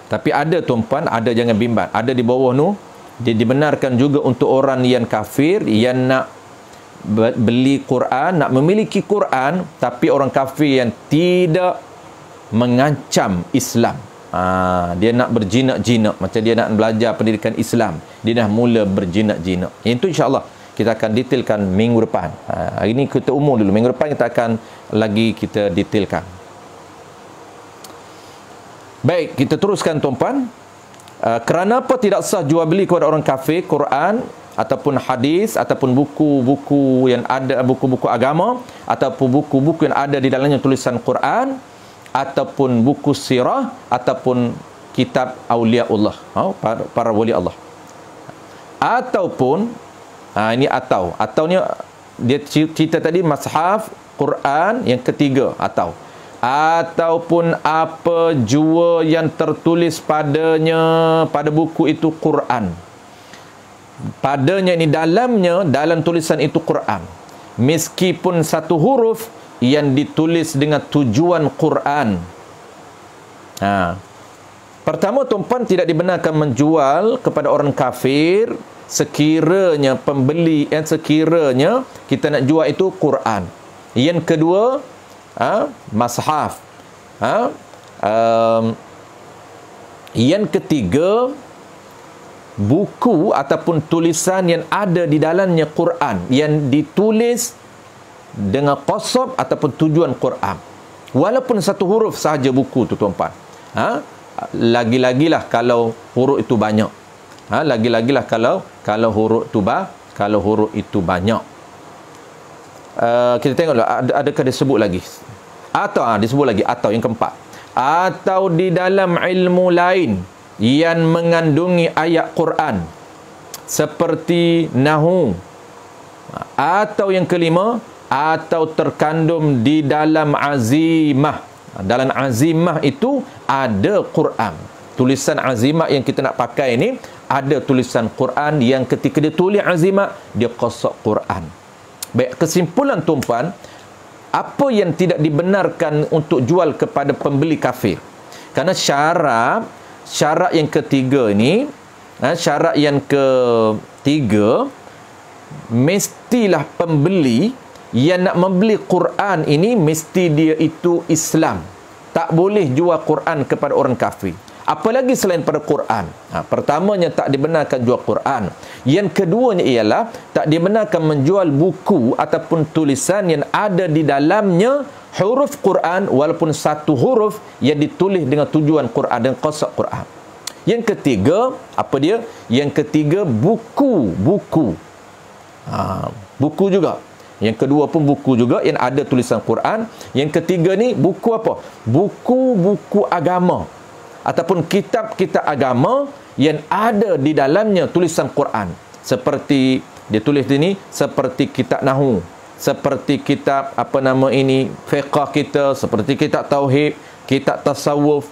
Tapi ada tuan-puan, ada, jangan bimbang, ada di bawah tu, dia dibenarkan juga untuk orang yang kafir yang nak beli Quran, nak memiliki Quran, tapi orang kafir yang tidak mengancam Islam. Dia nak berjinak-jinak, macam dia nak belajar pendidikan Islam, dia dah mula berjinak-jinak. Itu insya-Allah kita akan detailkan minggu depan. Hari ini kita umum dulu, minggu depan kita akan lagi kita detailkan. Baik, kita teruskan tuan-puan. Kerana apa tidak sah jual beli kepada orang kafir Quran ataupun hadis ataupun buku-buku yang ada, buku-buku agama ataupun buku-buku yang ada di dalamnya tulisan Quran ataupun buku sirah ataupun kitab auliaullah, para wali Allah. Ataupun ini atau ni dia cerita tadi mushaf Quran, yang ketiga ataupun apa jua yang tertulis padanya, pada buku itu Quran. Padanya ini dalam tulisan itu Quran. Meskipun satu huruf yang ditulis dengan tujuan Quran. Pertama, tuan-puan, tidak dibenarkan menjual kepada orang kafir sekiranya sekiranya kita nak jual itu Quran. Yang kedua, mushaf. Yang ketiga, buku ataupun tulisan yang ada di dalamnya Quran, yang ditulis dengan qasab ataupun tujuan Quran. Walaupun satu huruf sahaja buku tu, tuan-puan. Lagi-lagilah kalau huruf itu banyak. Lagi-lagilah kalau huruf itu banyak. Kita tengoklah adakah disebut lagi. Disebut lagi atau yang keempat. Atau di dalam ilmu lain yang mengandungi ayat Quran seperti nahwu. Atau yang kelima, atau terkandung di dalam azimah. Dalam azimah itu ada Quran. Tulisan azimah yang kita nak pakai ini ada tulisan Quran, yang ketika dia tulis azimah dia qasad Quran. Baik, kesimpulan, tuan-puan, apa yang tidak dibenarkan untuk jual kepada pembeli kafir? Kerana syarat yang ketiga ini, syarat yang ketiga, mestilah pembeli yang nak membeli Quran ini mesti dia itu Islam. Tak boleh jual Quran kepada orang kafir, apalagi selain pada Quran. Pertamanya, tak dibenarkan jual Quran. Yang keduanya ialah tak dibenarkan menjual buku ataupun tulisan yang ada di dalamnya huruf Quran, walaupun satu huruf yang ditulis dengan tujuan Quran dan qasad Quran. Yang ketiga, apa dia? Yang ketiga, buku juga. Yang kedua pun buku juga yang ada tulisan Quran. Yang ketiga ni buku apa? Buku-buku agama ataupun kitab-kitab agama yang ada di dalamnya tulisan Quran. Seperti dia tulis di ni, seperti kitab nahwu, seperti kitab fiqh kita, seperti kitab tauhid, kitab tasawuf,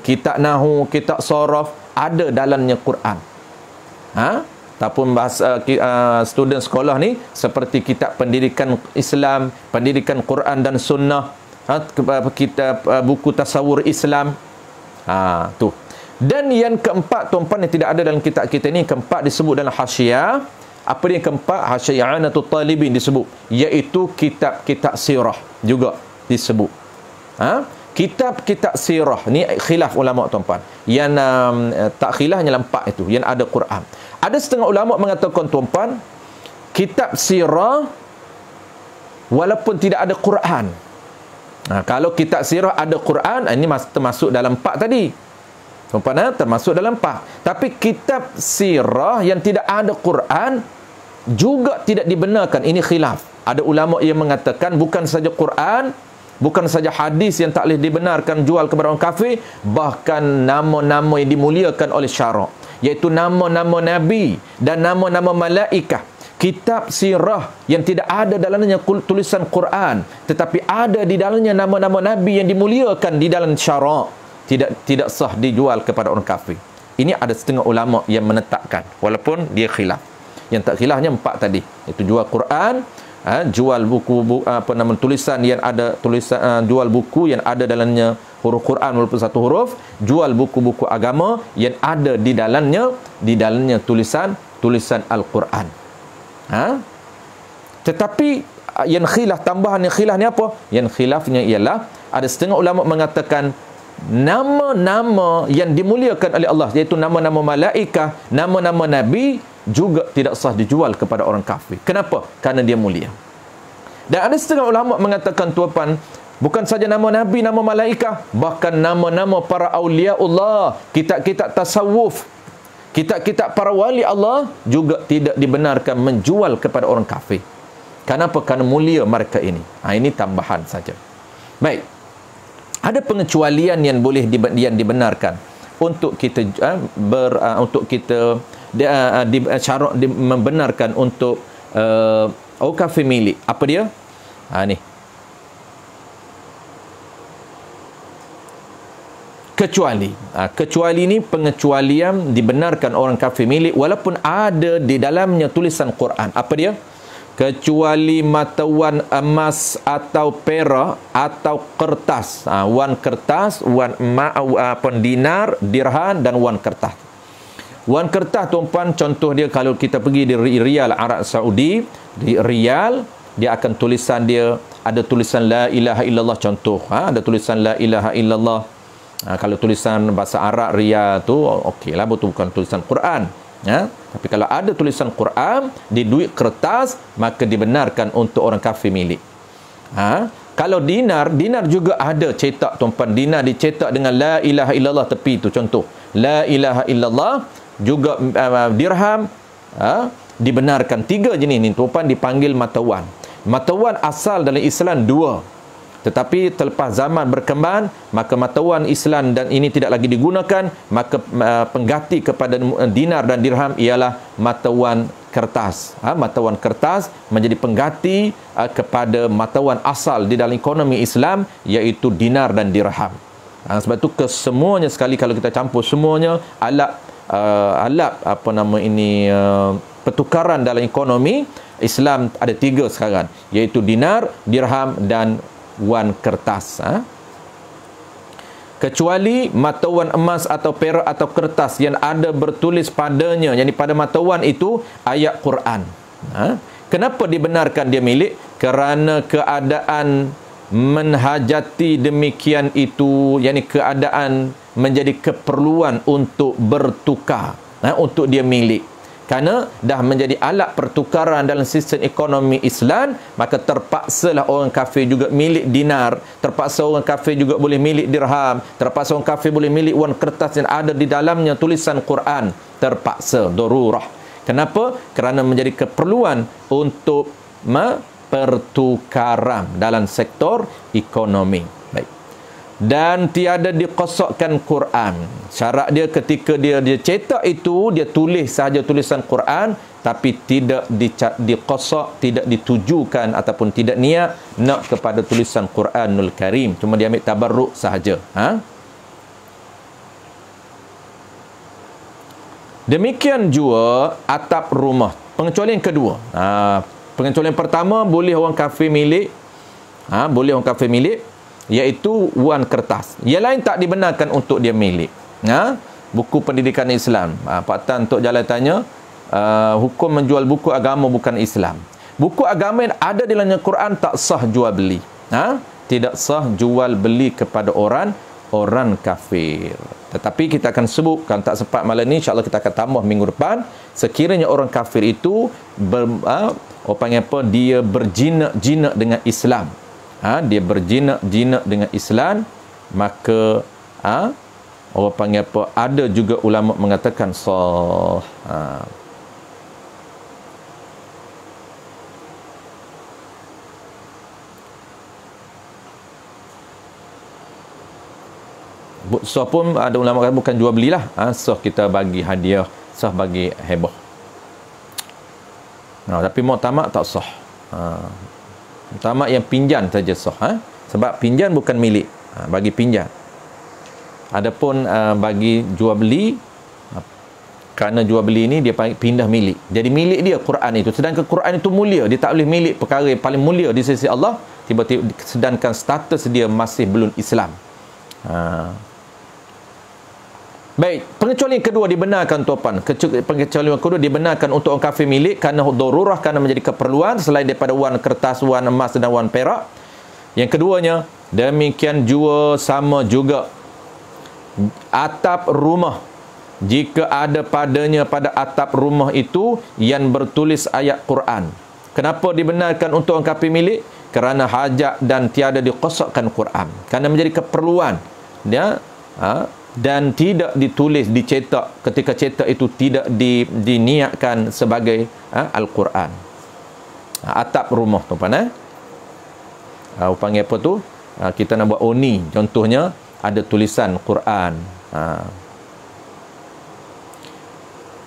kitab nahwu, kitab saraf, ada dalamnya Quran. Ataupun bahasa student sekolah ni seperti kitab pendidikan Islam, pendidikan Quran dan Sunnah, kitab buku tasawur Islam. Tu. Dan yang keempat, tuan-puan, yang tidak ada dalam kitab kita ni, keempat disebut dalam hasyiah. Apa dia keempat? Hasyiah I'anatul Talibin disebut, iaitu kitab-kitab sirah juga disebut. Kitab-kitab sirah ni khilaf ulama, tuan-puan. Yang tak khilaf hanya empat itu yang ada Quran. Ada setengah ulama mengatakan, tuan-puan, kitab sirah walaupun tidak ada Quran. Kalau kitab sirah ada Quran, ini termasuk dalam empat tadi, tuan-puan, termasuk dalam empat. Tapi kitab sirah yang tidak ada Quran juga tidak dibenarkan. Ini khilaf. Ada ulama yang mengatakan bukan saja Quran, bukan saja hadis yang tak boleh dibenarkan jual kepada orang kafir, bahkan nama-nama yang dimuliakan oleh syarak, iaitu nama-nama Nabi dan nama-nama malaikat. Kitab sirah yang tidak ada dalamnya tulisan Quran, tetapi ada di dalamnya nama-nama Nabi yang dimuliakan di dalam syarak, tidak sah dijual kepada orang kafir. Ini ada setengah ulama yang menetapkan, walaupun dia khilaf. Yang tak khilafnya empat tadi, iaitu jual Quran, jual buku tulisan yang ada tulisan, jual buku yang ada dalamnya huruf Quran walaupun satu huruf, jual buku-buku agama yang ada di dalamnya tulisan Al-Quran. Tetapi yang khilaf, tambahan yang khilaf ni apa? Yang khilafnya ialah ada setengah ulama mengatakan nama-nama yang dimuliakan oleh Allah, iaitu nama-nama malaikat, nama-nama Nabi, juga tidak sah dijual kepada orang kafir. Kenapa? Kerana dia mulia. Dan ada setengah ulama mengatakan, tuan-puan, Bukan saja nama Nabi, nama malaikah, bahkan nama-nama para awliya Allah, kitab-kitab tasawuf, kitab-kitab para wali Allah juga tidak dibenarkan menjual kepada orang kafir. Kenapa? Kerana mulia mereka ini. Ini tambahan saja. Baik. Ada pengecualian yang boleh yang dibenarkan untuk kita untuk kita membenarkan untuk orang kafir milik. Apa dia? Ni. Kecuali ni pengecualian dibenarkan orang kafir milik walaupun ada di dalamnya tulisan Quran. Apa dia? Kecuali mata wang emas atau perak atau kertas. Wang kertas, wang emas, dinar, dirham dan wang kertas. Wang kertas tuan-puan, contoh dia kalau kita pergi di Riyal Arab Saudi, di Riyal dia akan tulisan dia ada tulisan la ilaha illallah, contoh. Ada tulisan la ilaha illallah. Kalau tulisan bahasa Arab Riyal tu okeylah, betul, bukan tulisan Quran. Tapi kalau ada tulisan Quran di duit kertas, maka dibenarkan untuk orang kafir milik. Kalau dinar juga ada cetak tuan-puan. Dinar dicetak dengan la ilaha illallah tepi tu, contoh. La ilaha illallah. Juga dirham dibenarkan. 3 jenis ni tuan-puan dipanggil mata wang. Mata wang asal dalam Islam 2. Tetapi terlepas zaman berkembang, maka mata wang Islam dan ini tidak lagi digunakan, maka pengganti kepada dinar dan dirham ialah mata wang kertas. Mata wang kertas menjadi pengganti kepada mata wang asal di dalam ekonomi Islam, iaitu dinar dan dirham. Sebab itu kesemuanya sekali kalau kita campur semuanya alat pertukaran dalam ekonomi Islam ada 3 sekarang, iaitu dinar, dirham dan wang kertas. Kecuali mata wang emas atau perak atau kertas yang ada bertulis padanya, yang pada mata wang itu ayat Quran. Kenapa dibenarkan dia milik? Kerana keadaan menhajati demikian itu, yakni keadaan menjadi keperluan untuk bertukar, untuk dia milik. Kerana dah menjadi alat pertukaran dalam sistem ekonomi Islam, maka terpaksalah orang kafir juga milik dinar, terpaksa orang kafir juga boleh milik dirham, terpaksa orang kafir boleh milik wang kertas yang ada di dalamnya tulisan Quran. Terpaksa, darurah. Kenapa? Kerana menjadi keperluan untuk pertukaran dalam sektor ekonomi. Dan tiada dikosokkan Quran. Syarat dia ketika dia cetak itu, dia tulis sahaja tulisan Quran, tapi tidak dikosok, tidak ditujukan ataupun tidak niat nak kepada tulisan Quranul Karim. Cuma dia ambil tabarruk sahaja. Demikian juga atap rumah. Pengecualian kedua. Pengecualian pertama, boleh orang kafir milik. Boleh orang kafir milik, iaitu wang kertas. Yang lain tak dibenarkan untuk dia milik. Buku pendidikan Islam. Pak Tan untuk jalan tanya, hukum menjual buku agama bukan Islam. Buku agama yang ada di dalam Quran tak sah jual beli. Tidak sah jual beli kepada orang kafir. Tetapi kita akan sebut, kalau tak sempat malam ni, insya-Allah kita akan tambah minggu depan. Sekiranya orang kafir itu dia berjinak-jinak dengan Islam. Dia berjinak-jinak dengan Islam, maka orang panggil apa, ada juga ulama mengatakan sah. Sah pun ada ulama kata bukan jual belilah. Sah kita bagi hadiah, sah bagi heboh. Tapi muktamad tak sah. Muktamad yang pinjam saja sah. Sebab pinjam bukan milik. Bagi pinjam. Adapun bagi jual beli, kerana jual beli ni dia pindah milik. Jadi milik dia Quran itu. Sedangkan Quran itu mulia, dia tak boleh milik perkara yang paling mulia di sisi Allah, tiba-tiba sedangkan status dia masih belum Islam. Baik, pengecualian kedua dibenarkan tuan. Pengecualian kedua dibenarkan untuk orang kafir milik kerana darurah, kerana menjadi keperluan selain daripada wang kertas, wang emas dan wang perak. Yang keduanya, demikian juga sama juga atap rumah. Jika ada padanya pada atap rumah itu yang bertulis ayat Quran. Kenapa dibenarkan untuk orang kafir milik? kerana hajat dan tiada diqasakkan Quran, kerana menjadi keperluan dia, dan tidak ditulis, dicetak, ketika cetak itu tidak diniatkan sebagai Al-Quran. Atap rumah tu panah, panggil apa tu, kita nak buat oni, contohnya ada tulisan Quran.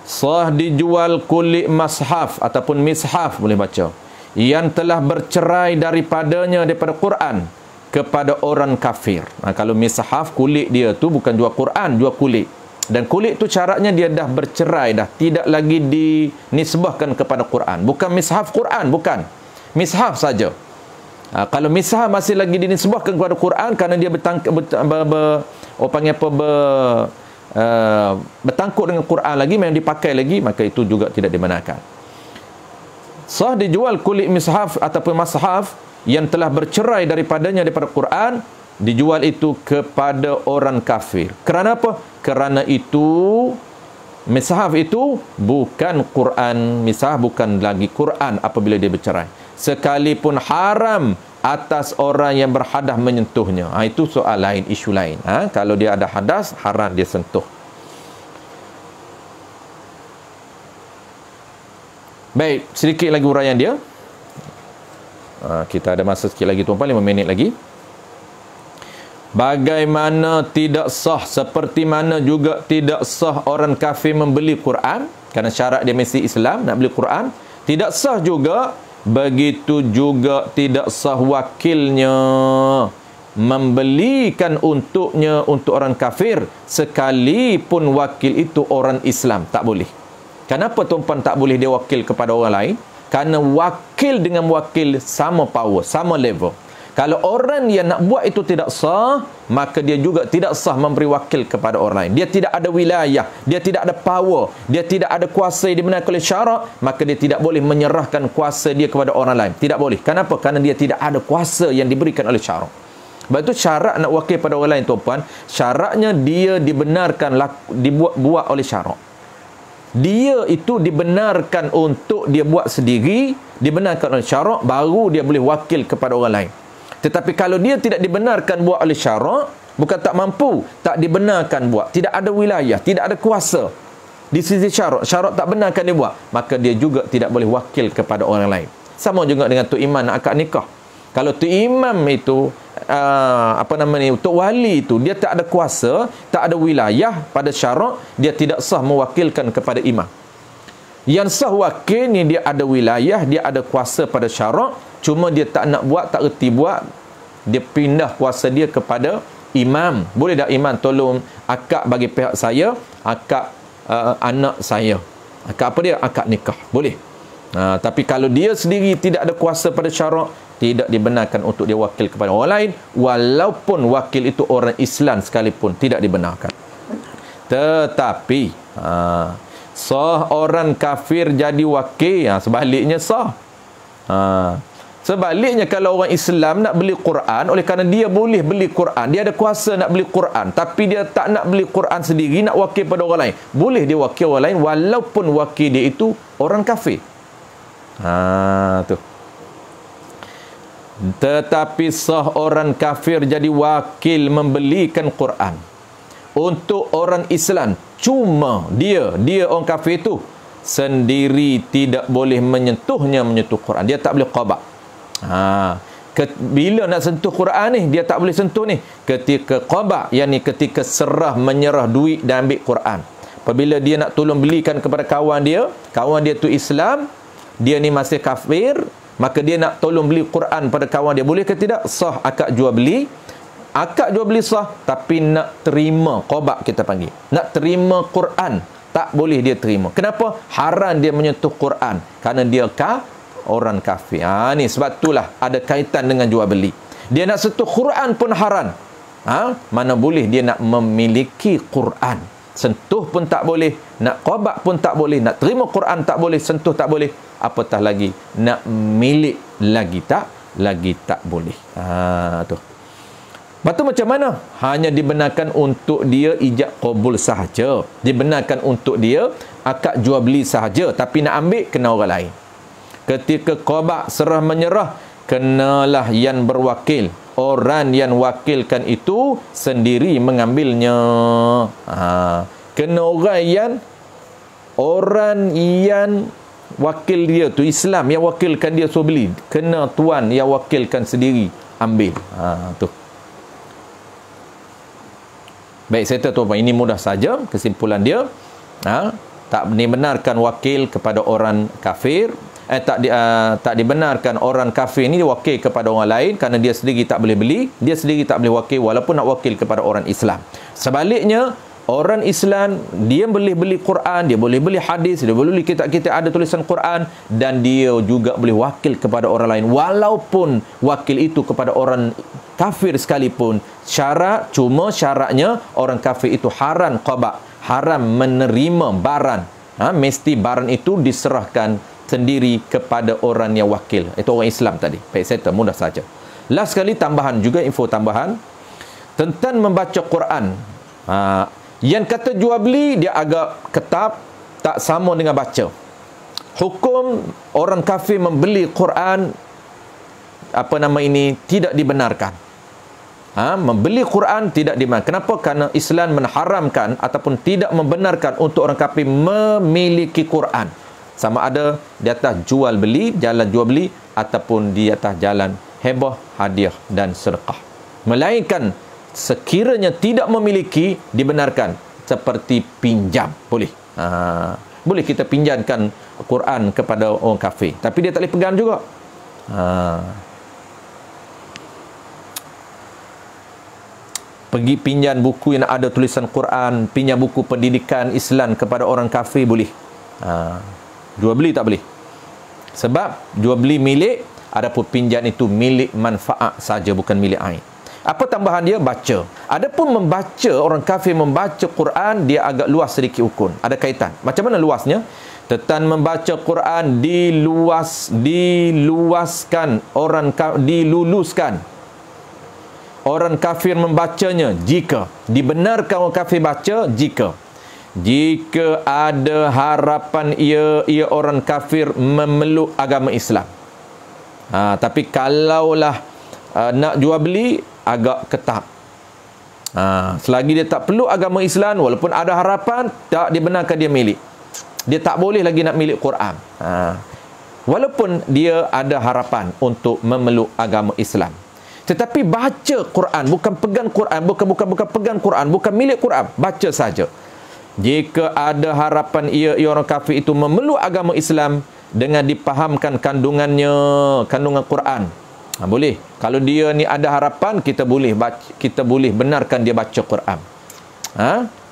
Sah dijual kulit mashaf ataupun mishaf, boleh baca, yang telah bercerai daripadanya, daripada Quran, kepada orang kafir. Kalau mishaf, kulit dia tu bukan jual Quran, jual kulit. Dan kulit tu syaratnya dia dah bercerai dah, tidak lagi dinisbahkan kepada Quran. Bukan mishaf Quran, bukan. Mishaf saja. Kalau mishaf masih lagi dinisbahkan kepada Quran kerana dia bertangkuk dengan Quran lagi, memang dipakai lagi, maka itu juga tidak dibenarkan. Sah dijual kulit mishaf ataupun mashaf yang telah bercerai daripadanya, daripada Quran, dijual itu kepada orang kafir. Kerana apa? Kerana itu mishaf itu bukan Quran, mishaf bukan lagi Quran apabila dia bercerai, sekalipun haram atas orang yang berhadas menyentuhnya. Itu soal lain, isu lain. Kalau dia ada hadas, haram dia sentuh. Baik, sedikit lagi uraian dia. Kita ada masa sikit lagi tuan-tuan, 5 minit lagi. Bagaimana tidak sah, seperti mana juga tidak sah orang kafir membeli Quran, kerana syarat dia mesti Islam, nak beli Quran. Tidak sah juga, begitu juga tidak sah wakilnya membelikan untuknya, untuk orang kafir, sekalipun wakil itu orang Islam. Tak boleh. Kenapa tuan-tuan tak boleh dia wakil kepada orang lain? Kerana wakil dengan wakil sama power, sama level. Kalau orang yang nak buat itu tidak sah, maka dia juga tidak sah memberi wakil kepada orang lain. Dia tidak ada wilayah, dia tidak ada power, dia tidak ada kuasa yang dibenarkan oleh syarak, maka dia tidak boleh menyerahkan kuasa dia kepada orang lain. Tidak boleh. Kenapa? Kerana dia tidak ada kuasa yang diberikan oleh syarak. Sebab itu syarat nak wakil pada orang lain, tuan-tuan, syaratnya dia dibenarkan dibuat oleh syarak. Dia itu dibenarkan untuk dia buat sendiri, dibenarkan oleh syarak, baru dia boleh wakil kepada orang lain. Tetapi kalau dia tidak dibenarkan buat oleh syarak, bukan tak mampu, tak dibenarkan buat, tidak ada wilayah, tidak ada kuasa di sisi syarak, syarak tak benarkan dia buat, maka dia juga tidak boleh wakil kepada orang lain. Sama juga dengan Tok Imam nak akad nikah. Kalau Tok Imam itu Tok Wali itu dia tak ada kuasa, tak ada wilayah pada syarak, dia tidak sah mewakilkan kepada imam. Yang sah wakil ni dia ada wilayah, dia ada kuasa pada syarak, cuma dia tak nak buat, tak erti buat, dia pindah kuasa dia kepada imam. Boleh tak imam tolong akad bagi pihak saya, akad anak saya, akad apa dia? Akad nikah. Boleh. Tapi kalau dia sendiri tidak ada kuasa pada syarak, tidak dibenarkan untuk dia wakil kepada orang lain, walaupun wakil itu orang Islam sekalipun, tidak dibenarkan. Tetapi sah orang kafir jadi wakil, sebaliknya sah. Sebaliknya kalau orang Islam nak beli Quran, oleh kerana dia boleh beli Quran, dia ada kuasa nak beli Quran, tapi dia tak nak beli Quran sendiri, nak wakil pada orang lain, boleh dia wakil orang lain walaupun wakil dia itu orang kafir. Tu. Tetapi sah orang kafir jadi wakil membelikan Quran untuk orang Islam, cuma dia orang kafir itu sendiri tidak boleh menyentuh Quran, dia tak boleh qabak. Bila nak sentuh Quran ni, dia tak boleh sentuh ni ketika qabak, yakni ketika serah menyerah duit dan ambil Quran. Apabila dia nak tolong belikan kepada kawan dia tu Islam, dia ni masih kafir, maka dia nak tolong beli Quran pada kawan dia, boleh ke tidak? Sah akad jual beli. Akad jual beli sah, tapi nak terima qabak, kita panggil, nak terima Quran, tak boleh dia terima. Kenapa? Haram dia menyentuh Quran, kerana dia orang kafir. Ni sebab itulah ada kaitan dengan jual beli. Dia nak sentuh Quran pun haram. Mana boleh dia nak memiliki Quran, sentuh pun tak boleh, nak qabak pun tak boleh, nak terima Quran tak boleh, sentuh tak boleh, apatah lagi nak milik lagi tak boleh. Tu. Lepas tu macam mana? Hanya dibenarkan untuk dia ijab qabul sahaja, dibenarkan untuk dia akad jual beli sahaja, tapi nak ambil kena orang lain. Ketika qabak serah menyerah, kenalah yang berwakil, orang yang wakilkan itu sendiri mengambilnya. Kena orang yang wakil dia tu Islam yang wakilkan dia suruh beli, kena tuan yang wakilkan sendiri ambil. Tu. Baik, saya tahu ini mudah saja kesimpulan dia. Tak dibenarkan wakil kepada orang kafir. Tak dibenarkan orang kafir ni wakil kepada orang lain kerana dia sendiri tak boleh beli, dia sendiri tak boleh wakil walaupun nak wakil kepada orang Islam. Sebaliknya, orang Islam dia boleh beli Quran, dia boleh beli hadis, dia boleh beli kitab-kitab ada tulisan Quran, dan dia juga boleh wakil kepada orang lain walaupun wakil itu kepada orang kafir sekalipun. Syaratnya orang kafir itu haram qaba, haram menerima barang. Mesti barang itu diserahkan sendiri kepada orang yang wakil. Itu orang Islam tadi. Baik, saya mudah saja. Last sekali tambahan juga, info tambahan tentang membaca Quran. Yang kata jual beli dia agak ketat, tak sama dengan baca. Hukum orang kafir membeli Quran tidak dibenarkan. Membeli Quran tidak dibenarkan. Kenapa? Kerana Islam mengharamkan ataupun tidak membenarkan untuk orang kafir memiliki Quran. Sama ada di atas jual beli, jalan jual beli, ataupun di atas jalan hebah, hadiah dan sedekah. Melainkan sekiranya tidak memiliki, dibenarkan seperti pinjam. Boleh. Boleh kita pinjamkan Quran kepada orang kafir, tapi dia tak boleh pegang juga. Pergi pinjam buku yang ada tulisan Quran, pinjam buku pendidikan Islam kepada orang kafir, boleh. Jual beli tak boleh. Sebab jual beli milik, adapun pinjam itu milik manfaat saja, bukan milik ain. Apa tambahan dia? Baca. Adapun membaca, orang kafir membaca Quran, dia agak luas sedikit hukum. Ada kaitan. Macam mana luasnya? Tentang membaca Quran diluluskan. Orang kafir membacanya jika dibenarkan orang kafir baca jika ada harapan ia orang kafir memeluk agama Islam. Tapi kalaulah nak jual beli agak ketat. Selagi dia tak peluk agama Islam, walaupun ada harapan, tak dibenarkan dia milik. Dia tak boleh lagi nak milik Quran. Walaupun dia ada harapan untuk memeluk agama Islam. Tetapi baca Quran, bukan pegang Quran, bukan pegang Quran, bukan milik Quran, baca saja. Jika ada harapan ia orang kafir itu memeluk agama Islam dengan dipahamkan kandungan Quran, boleh. Kalau dia ni ada harapan, kita boleh benarkan dia baca Quran.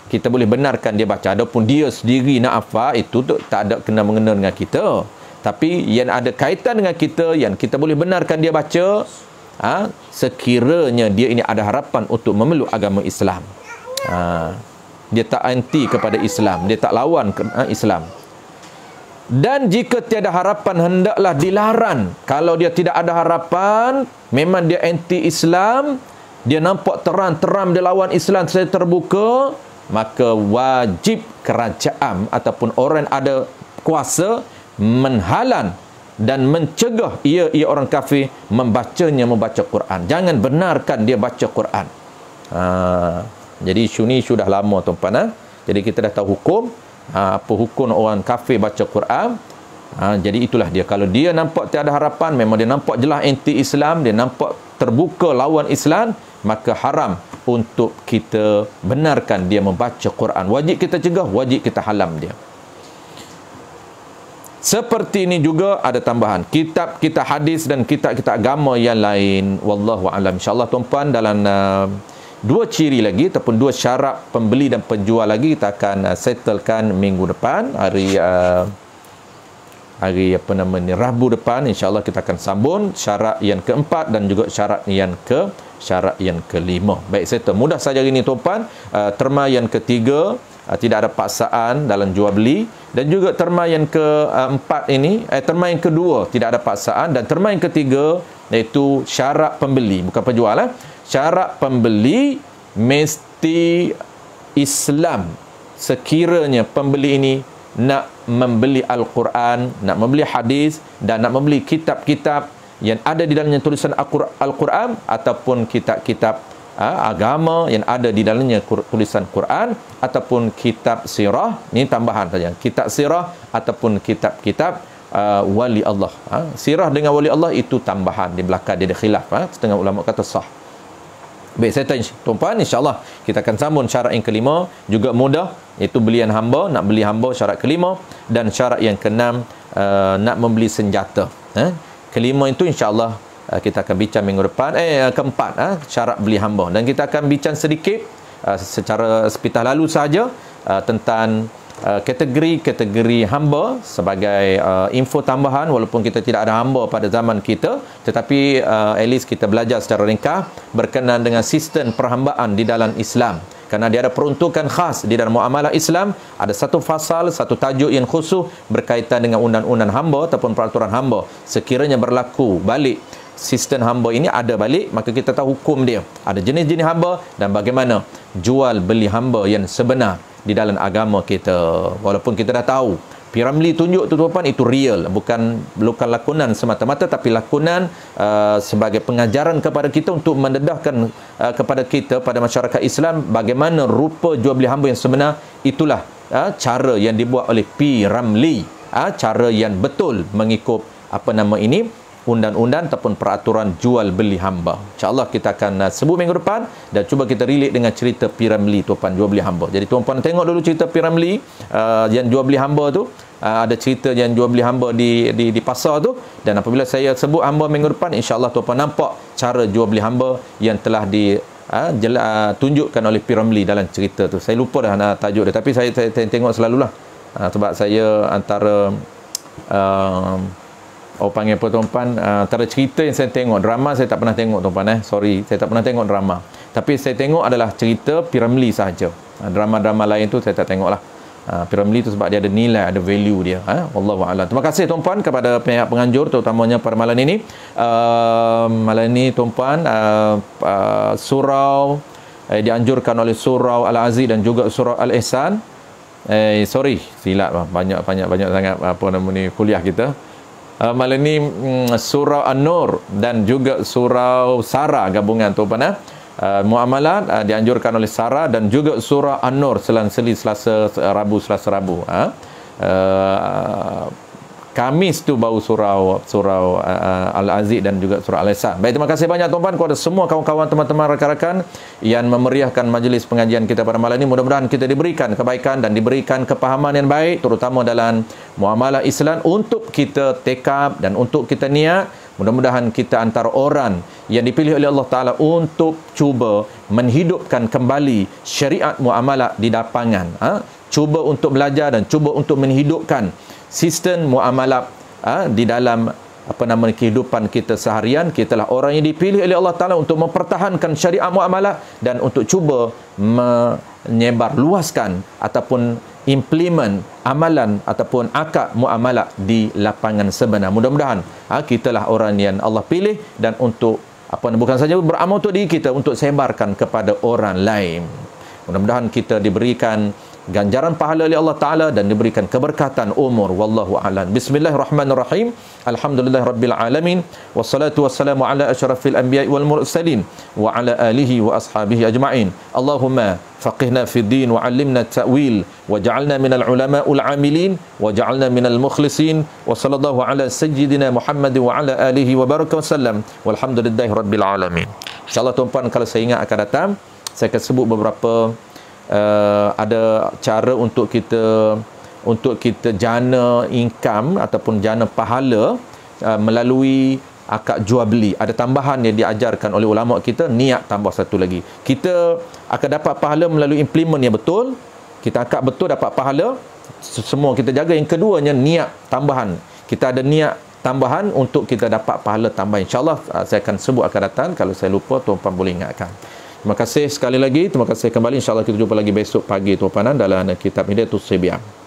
Kita boleh benarkan dia baca. Adapun dia sendiri nak hafal, itu tak ada kena-mengena dengan kita. Tapi yang ada kaitan dengan kita, yang kita boleh benarkan dia baca, sekiranya dia ini ada harapan untuk memeluk agama Islam. Dia tak anti kepada Islam, dia tak lawan Islam. Dan jika tiada harapan, hendaklah dilarang. Kalau dia tidak ada harapan, memang dia anti Islam, dia nampak terang-terang dia lawan Islam secara terbuka, maka wajib kerajaan ataupun orang ada kuasa menhalang dan mencegah ia orang kafir membaca Quran. Jangan benarkan dia baca Quran. Jadi isu ni sudah lama, tuan-puan. Jadi kita dah tahu hukum. Apa hukum orang kafir baca Quran. Jadi itulah dia. Kalau dia nampak tiada harapan, memang dia nampak jelas anti-Islam, dia nampak terbuka lawan Islam, maka haram untuk kita benarkan dia membaca Quran. Wajib kita cegah, wajib kita halam dia. Seperti ini juga ada tambahan kitab-kitab hadis dan kitab-kitab agama yang lain. Wallahu a'lam. InsyaAllah tuan-puan, dalam dua ciri lagi ataupun dua syarat pembeli dan penjual lagi kita akan settlekan minggu depan, hari Rabu depan. InsyaAllah kita akan sambung syarat yang keempat dan juga syarat yang kelima. Baik, settle. Mudah saja hari ini tuan-puan. Terma yang ketiga, tidak ada paksaan dalam jual beli, dan juga terma yang keempat ini, terma yang kedua tidak ada paksaan, dan terma yang ketiga iaitu syarat pembeli, bukan penjual. Syarat pembeli mesti Islam. Sekiranya pembeli ini nak membeli Al-Quran, nak membeli hadis dan nak membeli kitab-kitab yang ada di dalamnya tulisan Al-Quran ataupun kitab-kitab agama yang ada di dalamnya tulisan Quran ataupun kitab sirah. Ini tambahan saja, kitab sirah ataupun kitab-kitab wali Allah. Sirah dengan wali Allah itu tambahan, di belakang dia ada khilaf. Setengah ulama kata sah. Baik, saya tanya tuan-puan, insyaAllah kita akan sambung syarat yang kelima, juga mudah, iaitu belian hamba. Nak beli hamba syarat kelima, dan syarat yang keenam nak membeli senjata. Kelima itu insyaAllah kita akan bincang minggu depan. Keempat, syarat beli hamba, dan kita akan bincang sedikit secara sepitah lalu saja tentang kategori-kategori hamba sebagai info tambahan, walaupun kita tidak ada hamba pada zaman kita, tetapi at least kita belajar secara ringkas berkenaan dengan sistem perhambaan di dalam Islam, kerana dia ada peruntukan khas di dalam muamalah Islam. Ada satu fasal, satu tajuk yang khusus berkaitan dengan undang-undang hamba ataupun peraturan hamba. Sekiranya berlaku balik sistem hamba ini ada balik, maka kita tahu hukum dia, ada jenis-jenis hamba dan bagaimana jual beli hamba yang sebenar di dalam agama kita. Walaupun kita dah tahu Piramli tunjuk tu tuan-puan, itu real, bukan lakonan semata-mata, tapi lakonan sebagai pengajaran kepada kita untuk mendedahkan kepada kita, pada masyarakat Islam, bagaimana rupa jual beli hamba yang sebenar. Itulah cara yang dibuat oleh Piramli, cara yang betul mengikut undang-undang ataupun peraturan jual beli hamba. InsyaAllah kita akan sebut minggu depan dan cuba kita relate dengan cerita Piramli tuan-puan, jual beli hamba. Jadi tuan-puan tengok dulu cerita Piramli yang jual beli hamba tu. Ada cerita yang jual beli hamba di pasar tu, dan apabila saya sebut hamba minggu depan, insyaAllah tuan-puan nampak cara jual beli hamba yang telah tunjukkan oleh Piramli dalam cerita tu. Saya lupa dah tajuk dia, tapi saya tengok selalulah, sebab saya antara panggil apa tuan-puan, antara cerita yang saya tengok, drama saya tak pernah tengok tuan-puan, sorry, saya tak pernah tengok drama, tapi saya tengok adalah cerita Piramli sahaja. Drama-drama lain tu saya tak tengok lah. Piramli tu sebab dia ada nilai, ada value dia. Wallahu a'lam. Terima kasih tuan-puan kepada pihak penganjur, terutamanya pada malam ini. Malam ini tuan-puan, surau dianjurkan oleh surau Al-Aziz dan juga surau Al-Ihsan. Sorry, silap lah. Banyak sangat kuliah kita. Malam ni surau An-Nur dan juga surau Sara gabungan tuan-puan. Muamalat dianjurkan oleh Sara dan juga surah An-Nur selang-seli Selasa Rabu. Khamis tu baru surau Al-Aziz dan juga surau Al-Ihsan. Baik, terima kasih banyak tuan-tuan kepada semua kawan-kawan, teman-teman, rakan-rakan yang memeriahkan majlis pengajian kita pada malam ini. Mudah-mudahan kita diberikan kebaikan dan diberikan kepahaman yang baik, terutama dalam muamalah Islam, untuk kita tekab dan untuk kita niat. Mudah-mudahan kita antara orang yang dipilih oleh Allah Ta'ala untuk cuba menghidupkan kembali syariat muamalah di lapangan. Cuba untuk belajar dan cuba untuk menghidupkan sistem muamalah di dalam kehidupan kita seharian. Kita lah orang yang dipilih oleh Allah Ta'ala untuk mempertahankan syariat muamalah dan untuk cuba menyebar luaskan ataupun implement amalan ataupun akad muamalah di lapangan sebenar. Mudah-mudahan kita lah orang yang Allah pilih, dan untuk bukan saja beramal untuk diri kita, untuk sebarkan kepada orang lain. Mudah-mudahan kita diberikan ganjaran pahala oleh Allah Ta'ala dan diberikan keberkatan umur. Wallahu a'lam. Bismillahirrahmanirrahim. Alhamdulillahirabbil alamin. Wassalatu wassalamu ala asyrafil anbiya'i wal mursalin wa ala alihi wa ashabihi ajma'in. Allahumma faqihna fid din wa 'allimna at-ta'wil wa ja'alna minal ulama'ul 'amilin wa ja'alna minal mukhlisin wa sallallahu ala sayyidina Muhammad wa ala alihi wa baraka wasallam. Walhamdulillahirabbil alamin. Insyaallah tuan-puan, kalau saya ingat akan datang, saya akan sebut beberapa ada cara untuk kita jana income ataupun jana pahala melalui akad jual beli. Ada tambahan yang diajarkan oleh ulama kita, niat tambah satu lagi. Kita akan dapat pahala melalui implement yang betul. Kita akad betul dapat pahala. Semua kita jaga. Yang keduanya niat tambahan. Kita ada niat tambahan untuk kita dapat pahala tambahan. InsyaAllah saya akan sebut akan datang. Kalau saya lupa, tuan-tuan boleh ingatkan. Terima kasih sekali lagi. Terima kasih kembali. InsyaAllah kita jumpa lagi besok pagi tuan-tuan dalam kitab Hidayatus Sibyah.